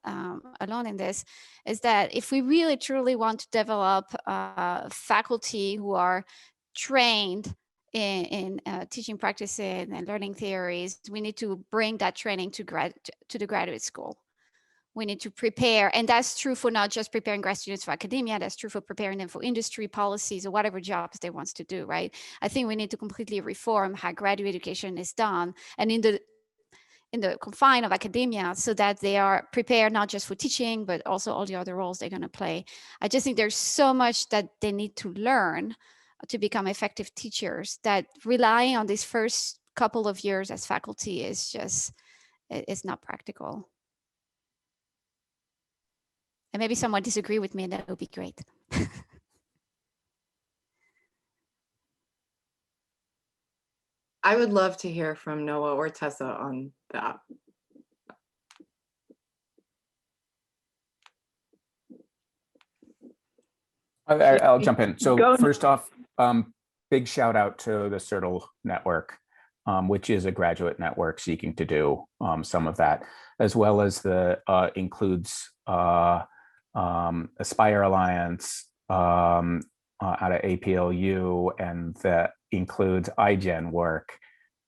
alone in this, is that if we really truly want to develop faculty who are trained in teaching practices and learning theories, we need to bring that training to the graduate school. We need to prepare, and that's true for not just preparing grad students for academia, that's true for preparing them for industry policies or whatever jobs they want to do, right? I think we need to completely reform how graduate education is done and in the confine of academia, so that they are prepared not just for teaching, but also all the other roles they're going to play. I just think there's so much that they need to learn to become effective teachers, that relying on these first couple of years as faculty is just, it's not practical. And maybe someone disagree with me, and that would be great. I would love to hear from Noah or Tessa on that. I'll jump in. So first off, big shout out to the CERTL network, which is a graduate network seeking to do some of that, as well as the includes Aspire Alliance out of APLU, and that includes iGen work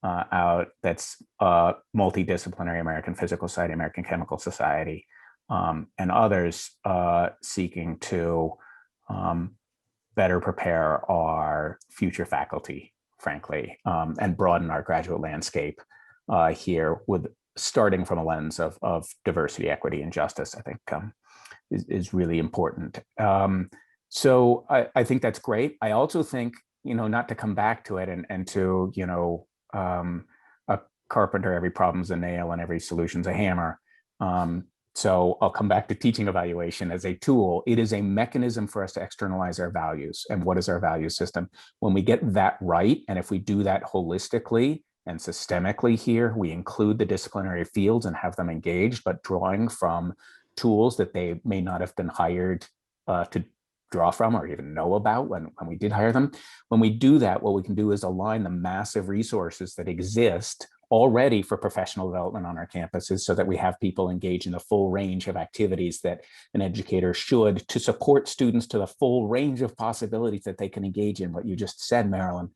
out that's multidisciplinary, American Physical Society, American Chemical Society, and others seeking to better prepare our future faculty, frankly, and broaden our graduate landscape here, with starting from a lens of diversity, equity, and justice, I think is really important. So I think that's great. I also think, not to come back to it and to, a carpenter, every problem's a nail and every solution's a hammer. So I'll come back to teaching evaluation as a tool. It is a mechanism for us to externalize our values. And what is our value system? When we get that right, and if we do that holistically and systemically here, we include the disciplinary fields and have them engaged, but drawing from tools that they may not have been hired to draw from or even know about when we did hire them. When we do that, what we can do is align the massive resources that exist already for professional development on our campuses, so that we have people engaged in the full range of activities that an educator should, to support students to the full range of possibilities that they can engage in, what you just said, Marilyne,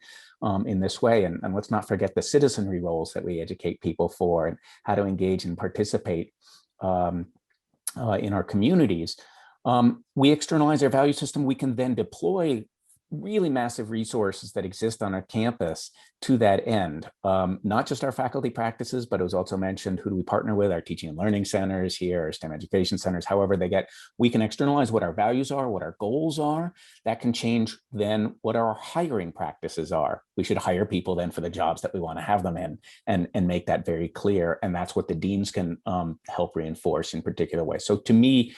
in this way. And let's not forget the citizenry roles that we educate people for, and how to engage and participate in our communities. We externalize our value system. We can then deploy really massive resources that exist on our campus to that end. Not just our faculty practices, but it was also mentioned, who do we partner with? Our teaching and learning centers here, our STEM education centers, however they get. We can externalize what our values are, what our goals are. That can change then what our hiring practices are. We should hire people then for the jobs that we want to have them in, and make that very clear. And that's what the deans can help reinforce in particular ways. So to me,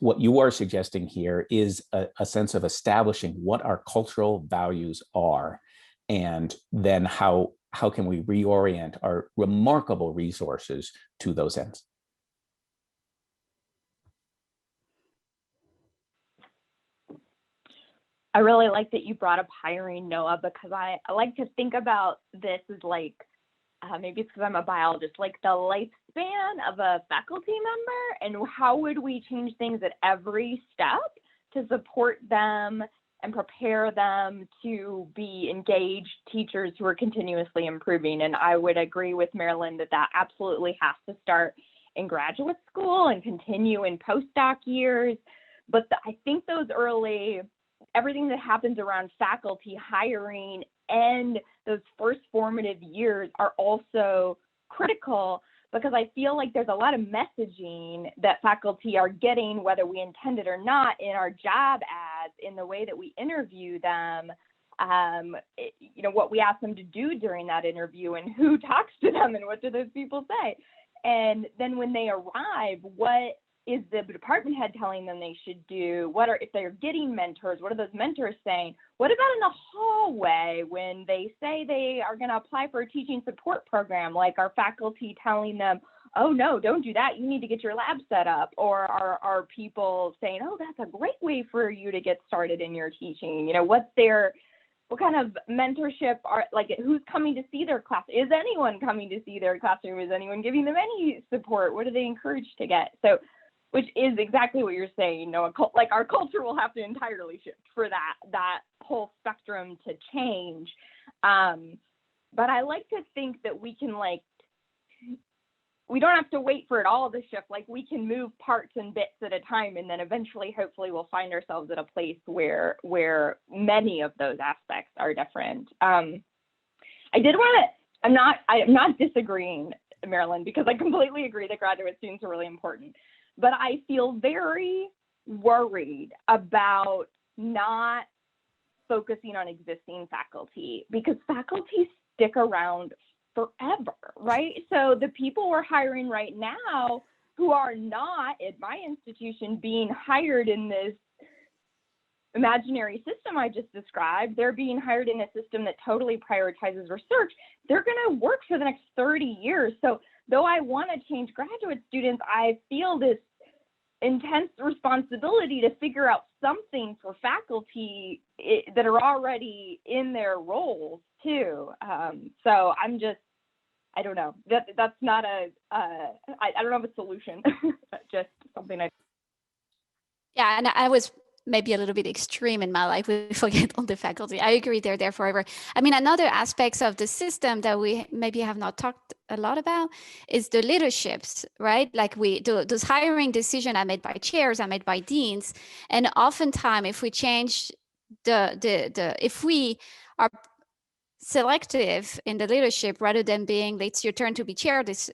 what you are suggesting here is a sense of establishing what our cultural values are, and then how can we reorient our remarkable resources to those ends. I really like that you brought up hiring, Noah, because I like to think about this as like, maybe it's because I'm a biologist, like the lifespan of a faculty member, and how would we change things at every step to support them and prepare them to be engaged teachers who are continuously improving. And I would agree with Marilyne that absolutely has to start in graduate school and continue in postdoc years. But I think those everything that happens around faculty hiring and those first formative years are also critical, because I feel like there's a lot of messaging that faculty are getting, whether we intend it or not, in our job ads, in the way that we interview them, what we ask them to do during that interview, and who talks to them, and what do those people say. And then when they arrive, what is the department head telling them they should do? If they're getting mentors, what are those mentors saying? What about in the hallway when they say they are going to apply for a teaching support program? Like, are faculty telling them, oh no, don't do that, you need to get your lab set up? Or are people saying, oh, that's a great way for you to get started in your teaching? What kind of mentorship who's coming to see their class? Is anyone coming to see their classroom? Is anyone giving them any support? What are they encouraged to get? So, which is exactly what you're saying, Noah. Like, our culture will have to entirely shift for that whole spectrum to change. But I like to think that we can, we don't have to wait for it all to shift. Like, we can move parts and bits at a time, and then eventually, hopefully, we'll find ourselves at a place where many of those aspects are different. I'm not disagreeing, Marilyne, because I completely agree that graduate students are really important. But I feel very worried about not focusing on existing faculty, because faculty stick around forever, right? So the people we're hiring right now who are not at my institution being hired in this imaginary system I just described, they're being hired in a system that totally prioritizes research. They're going to work for the next 30 years. So though I want to change graduate students, I feel this intense responsibility to figure out something for faculty that are already in their roles too. So I don't know. That's not I don't have a solution. Just something Yeah, and I was maybe a little bit extreme in my life. We forget all the faculty. I agree, they're there forever. I mean, another aspects of the system that we maybe have not talked a lot about is the leaderships, right? Like those hiring decisions are made by chairs, are made by deans. And oftentimes if we change if we are selective in the leadership rather than being it's your turn to be chair this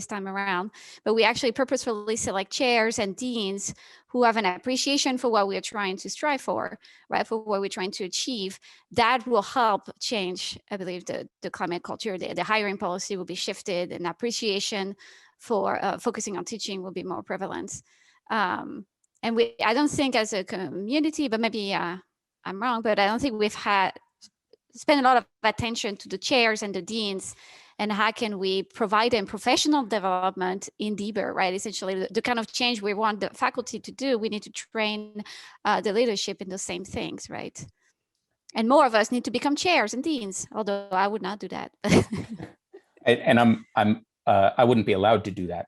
time around, but we actually purposefully select chairs and deans who have an appreciation for what we're trying to strive for, right, for what we're trying to achieve. That will help change, I believe, the climate culture. The hiring policy will be shifted, and appreciation for focusing on teaching will be more prevalent. And I don't think as a community, but maybe I'm wrong, but I don't think we've spend a lot of attention to the chairs and the deans, and how can we provide them professional development in deeper, right? Essentially, the kind of change we want the faculty to do, we need to train the leadership in the same things, right? And more of us need to become chairs and deans, although I would not do that. And I wouldn't be allowed to do that.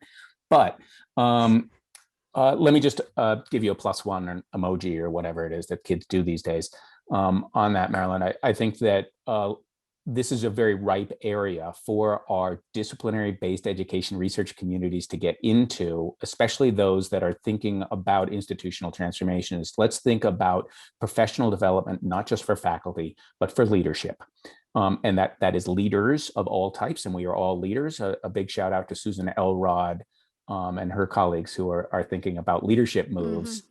But let me just give you a +1 or emoji or whatever it is that kids do these days. On that, Marilyne, I think that this is a very ripe area for our disciplinary-based education research communities to get into, especially those that are thinking about institutional transformations. Let's think about professional development, not just for faculty, but for leadership. And that is leaders of all types, and we are all leaders. A big shout out to Susan Elrod and her colleagues who are thinking about leadership moves.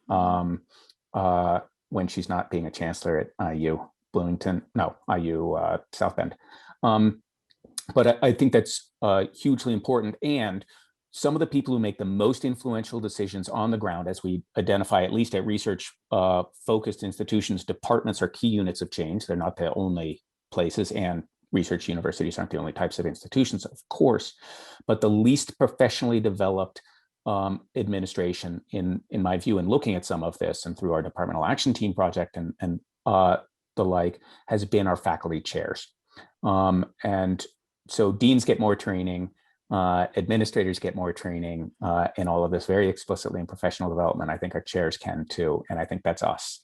When she's not being a chancellor at IU Bloomington, no, IU South Bend. But I think that's hugely important. And some of the people who make the most influential decisions on the ground, as we identify, at least at research focused institutions, departments are key units of change. They're not the only places, and research universities aren't the only types of institutions, of course, but the least professionally developed administration, in my view, in looking at some of this and through our departmental action team project and the like, has been our faculty chairs. And so deans get more training, administrators get more training in all of this very explicitly in professional development. I think our chairs can too, and I think that's us.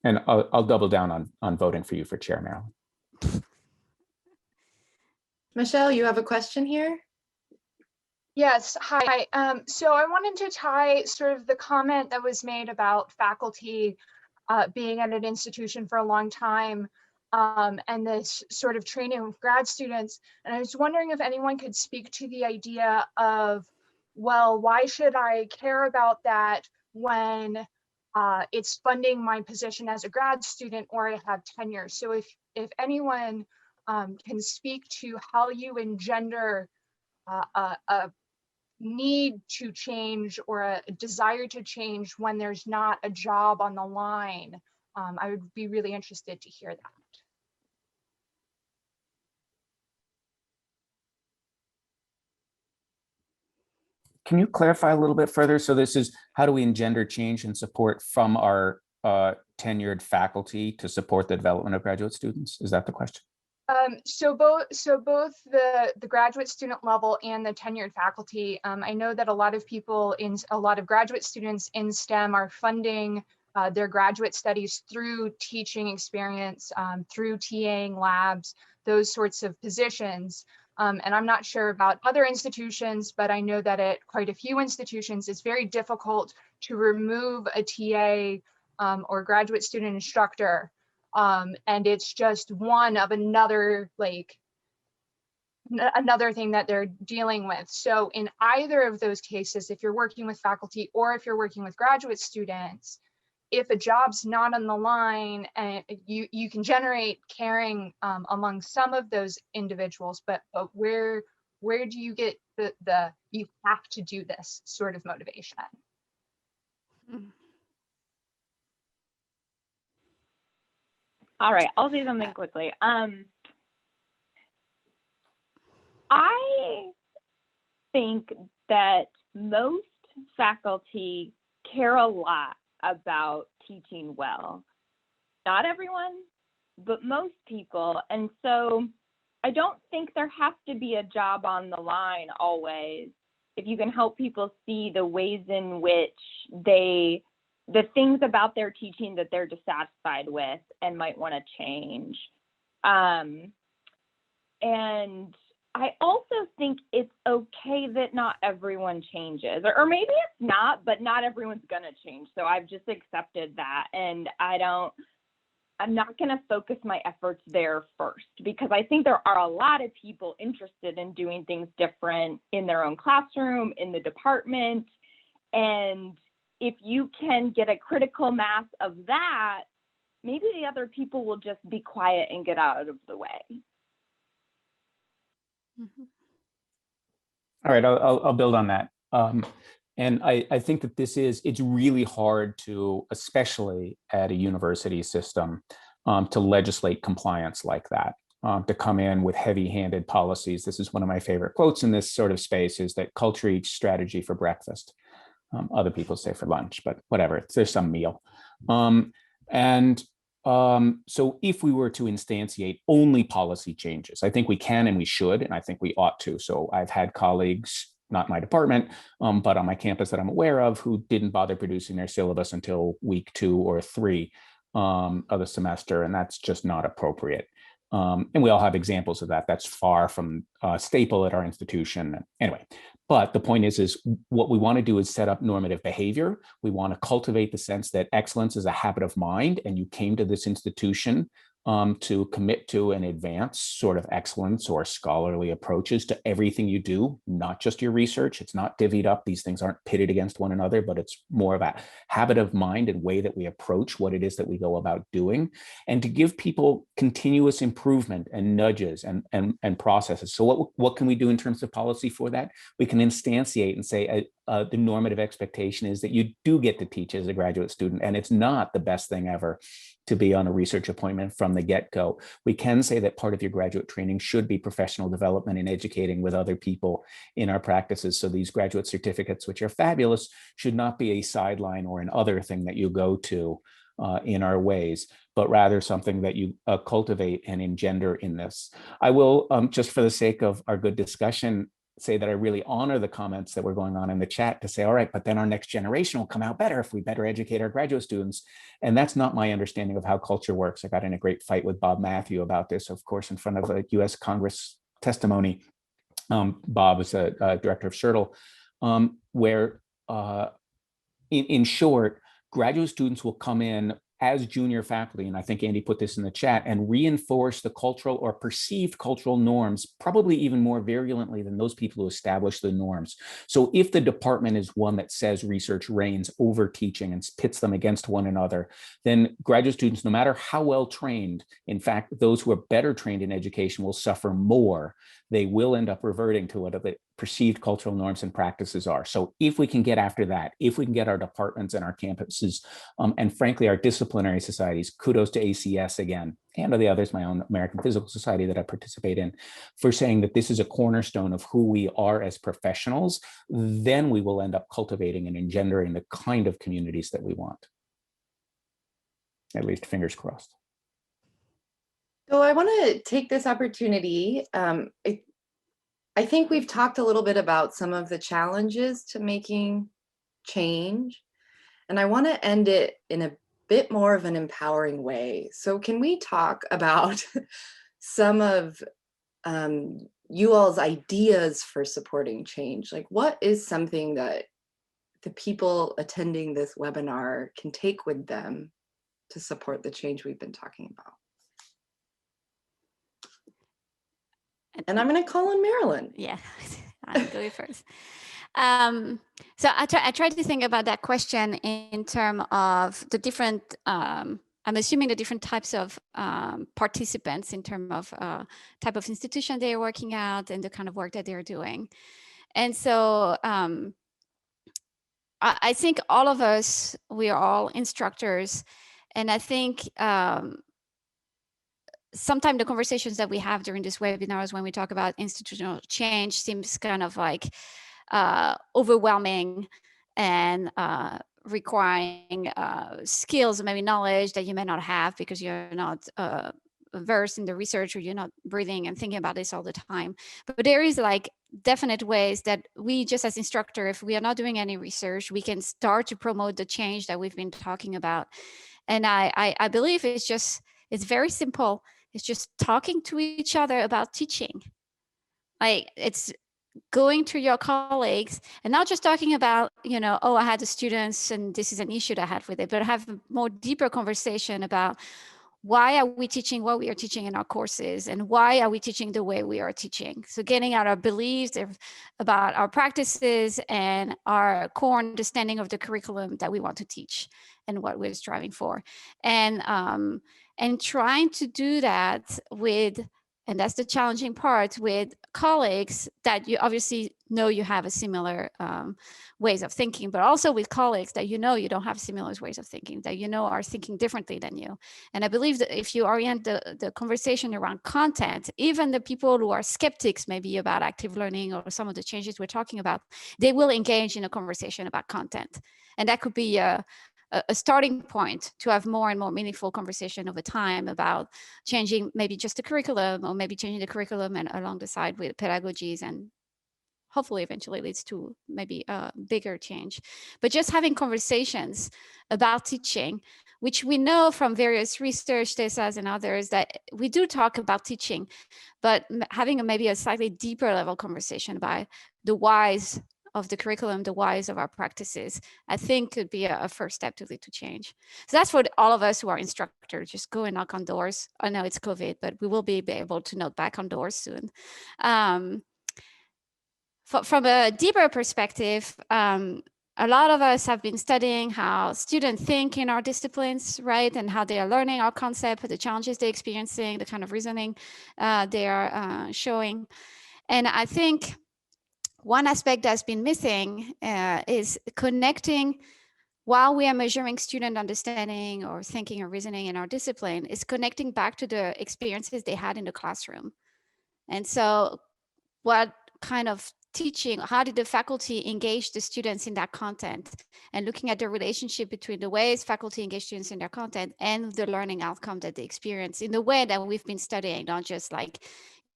And I'll double down on voting for you for chair, Marilyne. Michelle, you have a question here? Yes, hi. So I wanted to tie sort of the comment that was made about faculty being at an institution for a long time and this sort of training of grad students. And I was wondering if anyone could speak to the idea of, well, why should I care about that when it's funding my position as a grad student or I have tenure? So if anyone can speak to how you engender a need to change or a desire to change when there's not a job on the line, I would be really interested to hear that. Can you clarify a little bit further? So this is, how do we engender change and support from our tenured faculty to support the development of graduate students? Is that the question? So both the graduate student level and the tenured faculty. I know that a lot of graduate students in STEM are funding their graduate studies through teaching experience, through TAing labs, those sorts of positions. And I'm not sure about other institutions, but I know that at quite a few institutions, it's very difficult to remove a TA or graduate student instructor. And it's just one of another thing that they're dealing with. So in either of those cases, if you're working with faculty or if you're working with graduate students, if a job's not on the line, and you can generate caring among some of those individuals, but where do you get the you have to do this sort of motivation? All right, I'll say something quickly. I think that most faculty care a lot about teaching well. Not everyone, but most people. And so I don't think there has to be a job on the line always if you can help people see the ways in which the things about their teaching that they're dissatisfied with and might want to change. And I also think it's okay that not everyone changes, or maybe it's not, but not everyone's going to change. So I've just accepted that. And I'm not going to focus my efforts there first, because I think there are a lot of people interested in doing things different in their own classroom, in the department. And if you can get a critical mass of that, maybe the other people will just be quiet and get out of the way. Mhm. All right, I'll build on that. And I think that it's really hard to, especially at a university system, to legislate compliance like that, to come in with heavy-handed policies. This is one of my favorite quotes in this sort of space, is that culture eats strategy for breakfast. Other people say for lunch, but whatever, there's some meal. So if we were to instantiate only policy changes, I think we can and we should, and I think we ought to. So I've had colleagues, not my department, but on my campus that I'm aware of, who didn't bother producing their syllabus until week 2 or 3 of the semester, and that's just not appropriate. And we all have examples of that. That's far from staple at our institution. Anyway, but the point is what we want to do is set up normative behavior. We want to cultivate the sense that excellence is a habit of mind, and you came to this institution to commit to and advance sort of excellence or scholarly approaches to everything you do, not just your research. It's not divvied up. These things aren't pitted against one another, but it's more of a habit of mind and way that we approach what it is that we go about doing, and to give people continuous improvement and nudges and processes. So what can we do in terms of policy for that? We can instantiate and say the normative expectation is that you do get to teach as a graduate student, and it's not the best thing ever to be on a research appointment from the get-go. We can say that part of your graduate training should be professional development and educating with other people in our practices. So these graduate certificates, which are fabulous, should not be a sideline or an other thing that you go to in our ways, but rather something that you cultivate and engender in this. I will, just for the sake of our good discussion, say that I really honor the comments that were going on in the chat to say, all right, but then our next generation will come out better if we better educate our graduate students. And that's not my understanding of how culture works. I got in a great fight with Bob Matthew about this, of course, in front of a US Congress testimony. Bob is a director of Shirtle, where in short, graduate students will come in as junior faculty, and I think Andy put this in the chat, and reinforce the cultural or perceived cultural norms, probably even more virulently than those people who establish the norms. So if the department is one that says research reigns over teaching and pits them against one another, then graduate students, no matter how well trained, in fact, those who are better trained in education will suffer more. They will end up reverting to what the perceived cultural norms and practices are. So if we can get after that, if we can get our departments and our campuses, and frankly, our disciplinary societies, kudos to ACS again, and to the others, my own American Physical Society that I participate in, for saying that this is a cornerstone of who we are as professionals, then we will end up cultivating and engendering the kind of communities that we want. At least fingers crossed. So I want to take this opportunity. I think we've talked a little bit about some of the challenges to making change, and I want to end it in a bit more of an empowering way. So can we talk about some of you all's ideas for supporting change? Like, what is something that the people attending this webinar can take with them to support the change we've been talking about? And I'm going to call on Marilyne. Yeah, I'll go first. So I tried to think about that question in terms of the different, I'm assuming the different types of participants in terms of type of institution they're working at and the kind of work that they're doing. And so I think all of us, we are all instructors. And I think sometimes the conversations that we have during these webinars when we talk about institutional change seems kind of like overwhelming and requiring skills, maybe knowledge that you may not have because you're not versed in the research or you're not breathing and thinking about this all the time. But there is like definite ways that we just as instructor, if we are not doing any research, we can start to promote the change that we've been talking about. And I believe it's very simple. It's just talking to each other about teaching. Like, it's going to your colleagues and not just talking about, oh, I had the students and this is an issue that I had with it, but have a more deeper conversation about why are we teaching what we are teaching in our courses, and why are we teaching the way we are teaching? So getting out our beliefs about our practices and our core understanding of the curriculum that we want to teach and what we're striving for. And trying to do that with, and that's the challenging part, with colleagues that you obviously know you have a similar ways of thinking, but also with colleagues that you don't have similar ways of thinking, that are thinking differently than you. And I believe that if you orient the conversation around content, even the people who are skeptics maybe about active learning or some of the changes we're talking about, they will engage in a conversation about content. And that could be a starting point to have more and more meaningful conversation over time about changing maybe just the curriculum, or maybe changing the curriculum and along the side with pedagogies, and hopefully eventually leads to maybe a bigger change. But just having conversations about teaching, which we know from various research, Tessa's and others, that we do talk about teaching, but having maybe a slightly deeper level conversation about the whys of the curriculum, the whys of our practices, I think could be a first step to lead to change. So that's for all of us who are instructors. Just go and knock on doors. I know it's COVID, but we will be able to knock back on doors soon. From a deeper perspective, a lot of us have been studying how students think in our disciplines, right? And how they are learning our concept, the challenges they're experiencing, the kind of reasoning they are showing. And I think one aspect that's been missing is connecting, while we are measuring student understanding or thinking or reasoning in our discipline, is connecting back to the experiences they had in the classroom. And so what kind of teaching, how did the faculty engage the students in that content, and looking at the relationship between the ways faculty engage students in their content and the learning outcome that they experience in the way that we've been studying, not just like,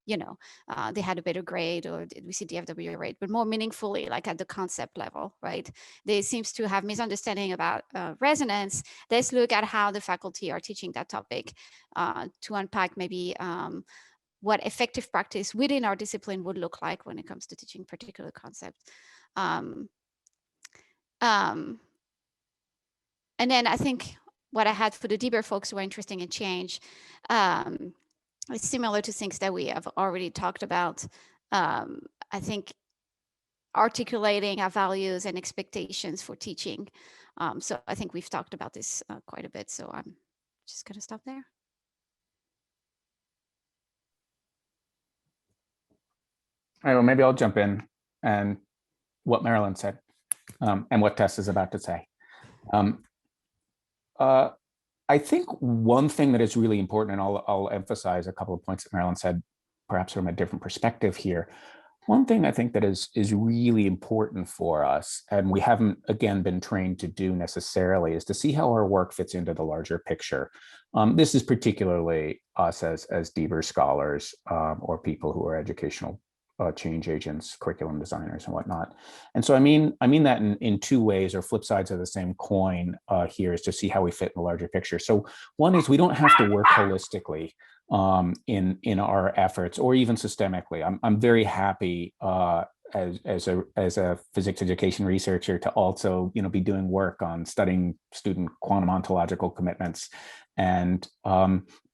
they had a better grade or did we see the FW rate, but more meaningfully, like at the concept level, right? There seems to have misunderstanding about resonance. Let's look at how the faculty are teaching that topic to unpack maybe what effective practice within our discipline would look like when it comes to teaching particular concept. And then I think what I had for the deeper folks who are interested in change, it's similar to things that we have already talked about. I think articulating our values and expectations for teaching. So I think we've talked about this quite a bit. So I'm just going to stop there. All right, well, maybe I'll jump in and what Marilyne said and what Tess is about to say. I think one thing that is really important, and I'll emphasize a couple of points that Marilyne said, perhaps from a different perspective here. One thing I think that is really important for us, and we haven't, again, been trained to do necessarily, is to see how our work fits into the larger picture. This is particularly us as DBER scholars or people who are educational change agents, curriculum designers and whatnot. And so I mean that in two ways, or flip sides of the same coin here, is to see how we fit in the larger picture. So one is we don't have to work holistically in our efforts, or even systemically. I'm very happy as a physics education researcher to also be doing work on studying student quantum ontological commitments. And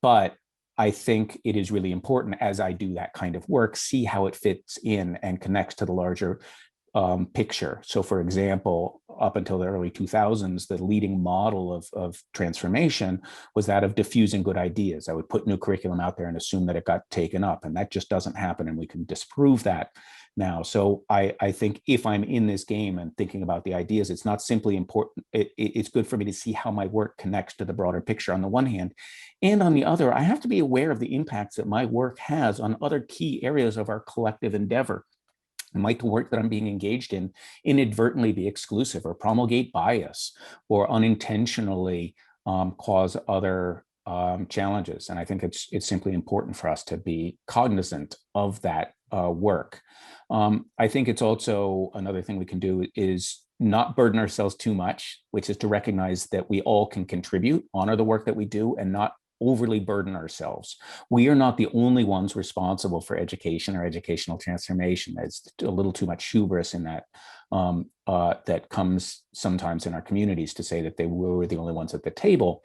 but I think it is really important, as I do that kind of work, see how it fits in and connects to the larger picture. So for example, up until the early 2000s, the leading model of transformation was that of diffusing good ideas. I would put new curriculum out there and assume that it got taken up, and that just doesn't happen, and we can disprove that now. So I think if I'm in this game and thinking about the ideas, it's not simply important, it's good for me to see how my work connects to the broader picture on the one hand, and on the other, I have to be aware of the impacts that my work has on other key areas of our collective endeavor. Might the work that I'm being engaged in inadvertently be exclusive, or promulgate bias, or unintentionally cause other challenges? And I think it's simply important for us to be cognizant of that work. I think it's also another thing we can do is not burden ourselves too much, which is to recognize that we all can contribute, honor the work that we do, and not overly burden ourselves. We are not the only ones responsible for education or educational transformation. There's a little too much hubris in that that comes sometimes in our communities to say that they were the only ones at the table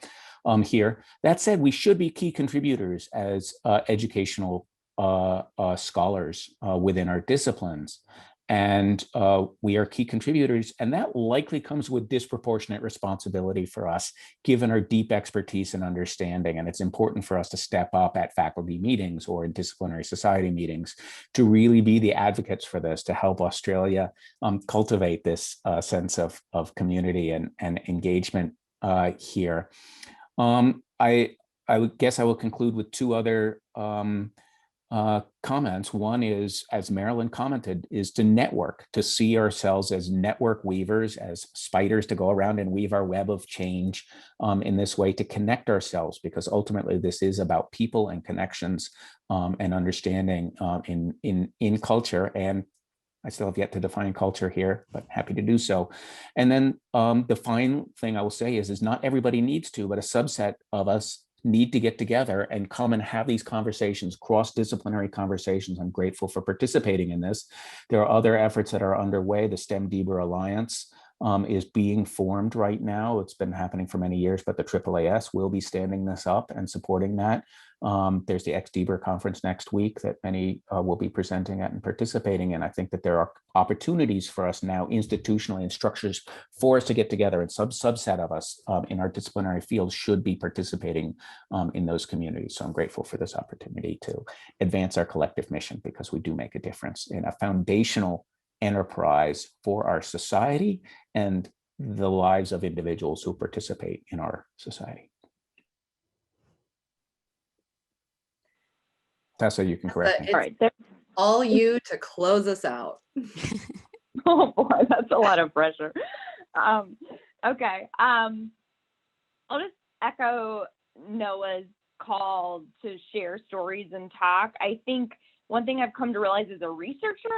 here. That said, we should be key contributors as educational scholars within our disciplines. And we are key contributors, and that likely comes with disproportionate responsibility for us, given our deep expertise and understanding. And it's important for us to step up at faculty meetings or in disciplinary society meetings to really be the advocates for this, to help Australia cultivate this sense of community and engagement here. I guess I will conclude with two other comments. One is, as Marilyne commented, is to network, to see ourselves as network weavers, as spiders to go around and weave our web of change in this way, to connect ourselves, because ultimately this is about people and connections and understanding in culture. And I still have yet to define culture here, but happy to do so. And then the final thing I will say is not everybody needs to, but a subset of us need to get together and come and have these conversations, cross-disciplinary conversations. I'm grateful for participating in this. There are other efforts that are underway. The STEM DBER Alliance is being formed right now. It's been happening for many years, but the AAAS will be standing this up and supporting that. There's the ex-DBER conference next week that many will be presenting at and participating in. I think that there are opportunities for us now institutionally and structures for us to get together, and subset of us in our disciplinary fields should be participating in those communities. So I'm grateful for this opportunity to advance our collective mission, because we do make a difference in a foundational enterprise for our society and the lives of individuals who participate in our society. Tessa, you can correct me. All right, all you to close us out. Oh boy, that's a lot of pressure. Okay, I'll just echo Noah's call to share stories and talk. I think one thing I've come to realize as a researcher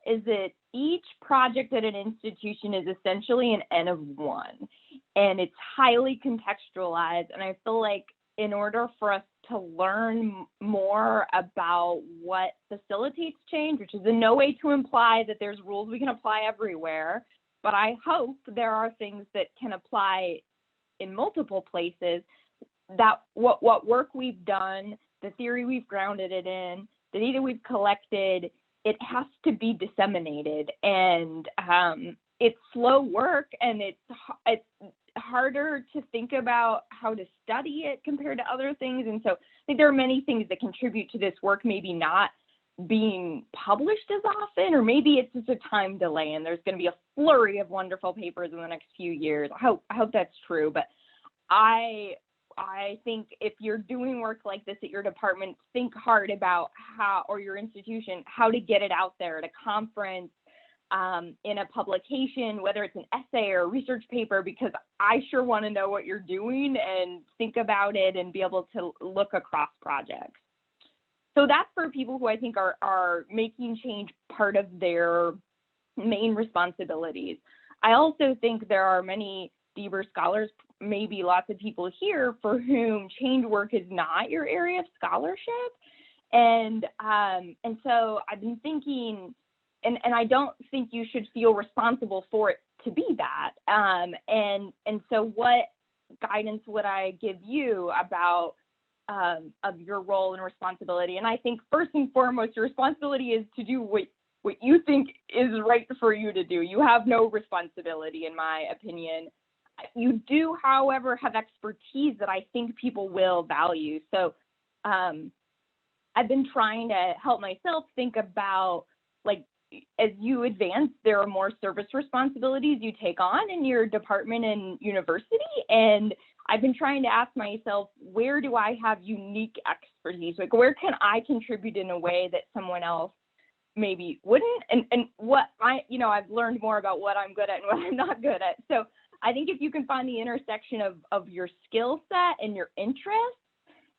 is that each project at an institution is essentially an N of one, and it's highly contextualized. And I feel like in order for us to learn more about what facilitates change, which is in no way to imply that there's rules we can apply everywhere, but I hope there are things that can apply in multiple places, that what work we've done, the theory we've grounded it in, the data we've collected, it has to be disseminated. And it's slow work, and it's harder to think about how to study it compared to other things. And so I think there are many things that contribute to this work maybe not being published as often, or maybe it's just a time delay and there's going to be a flurry of wonderful papers in the next few years. I hope that's true. But I think if you're doing work like this at your department, think hard about how, or your institution, how to get it out there at a conference, in a publication, whether it's an essay or a research paper, because I sure want to know what you're doing and think about it and be able to look across projects. So that's for people who I think are making change part of their main responsibilities. I also think there are many DBER scholars, maybe lots of people here, for whom change work is not your area of scholarship. And so I've been thinking, and I don't think you should feel responsible for it to be that. And so what guidance would I give you about of your role and responsibility? And I think first and foremost, your responsibility is to do what you think is right for you to do. You have no responsibility, in my opinion. You do, however, have expertise that I think people will value. So I've been trying to help myself think about, like, as you advance, there are more service responsibilities you take on in your department and university. And I've been trying to ask myself, where do I have unique expertise? Like, where can I contribute in a way that someone else maybe wouldn't? And what I've learned more about what I'm good at and what I'm not good at. So I think if you can find the intersection of your skill set and your interests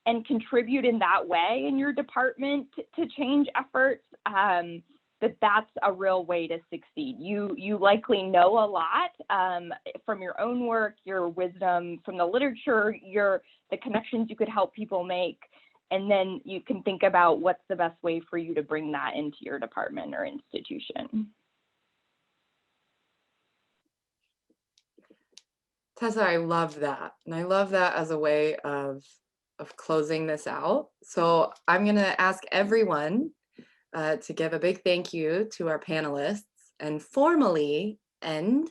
and contribute in that way in your department to change efforts, that's a real way to succeed. You likely know a lot from your own work, your wisdom from the literature, the connections you could help people make, and then you can think about what's the best way for you to bring that into your department or institution. Tessa, I love that. And I love that as a way of closing this out. So I'm going to ask everyone to give a big thank you to our panelists and formally end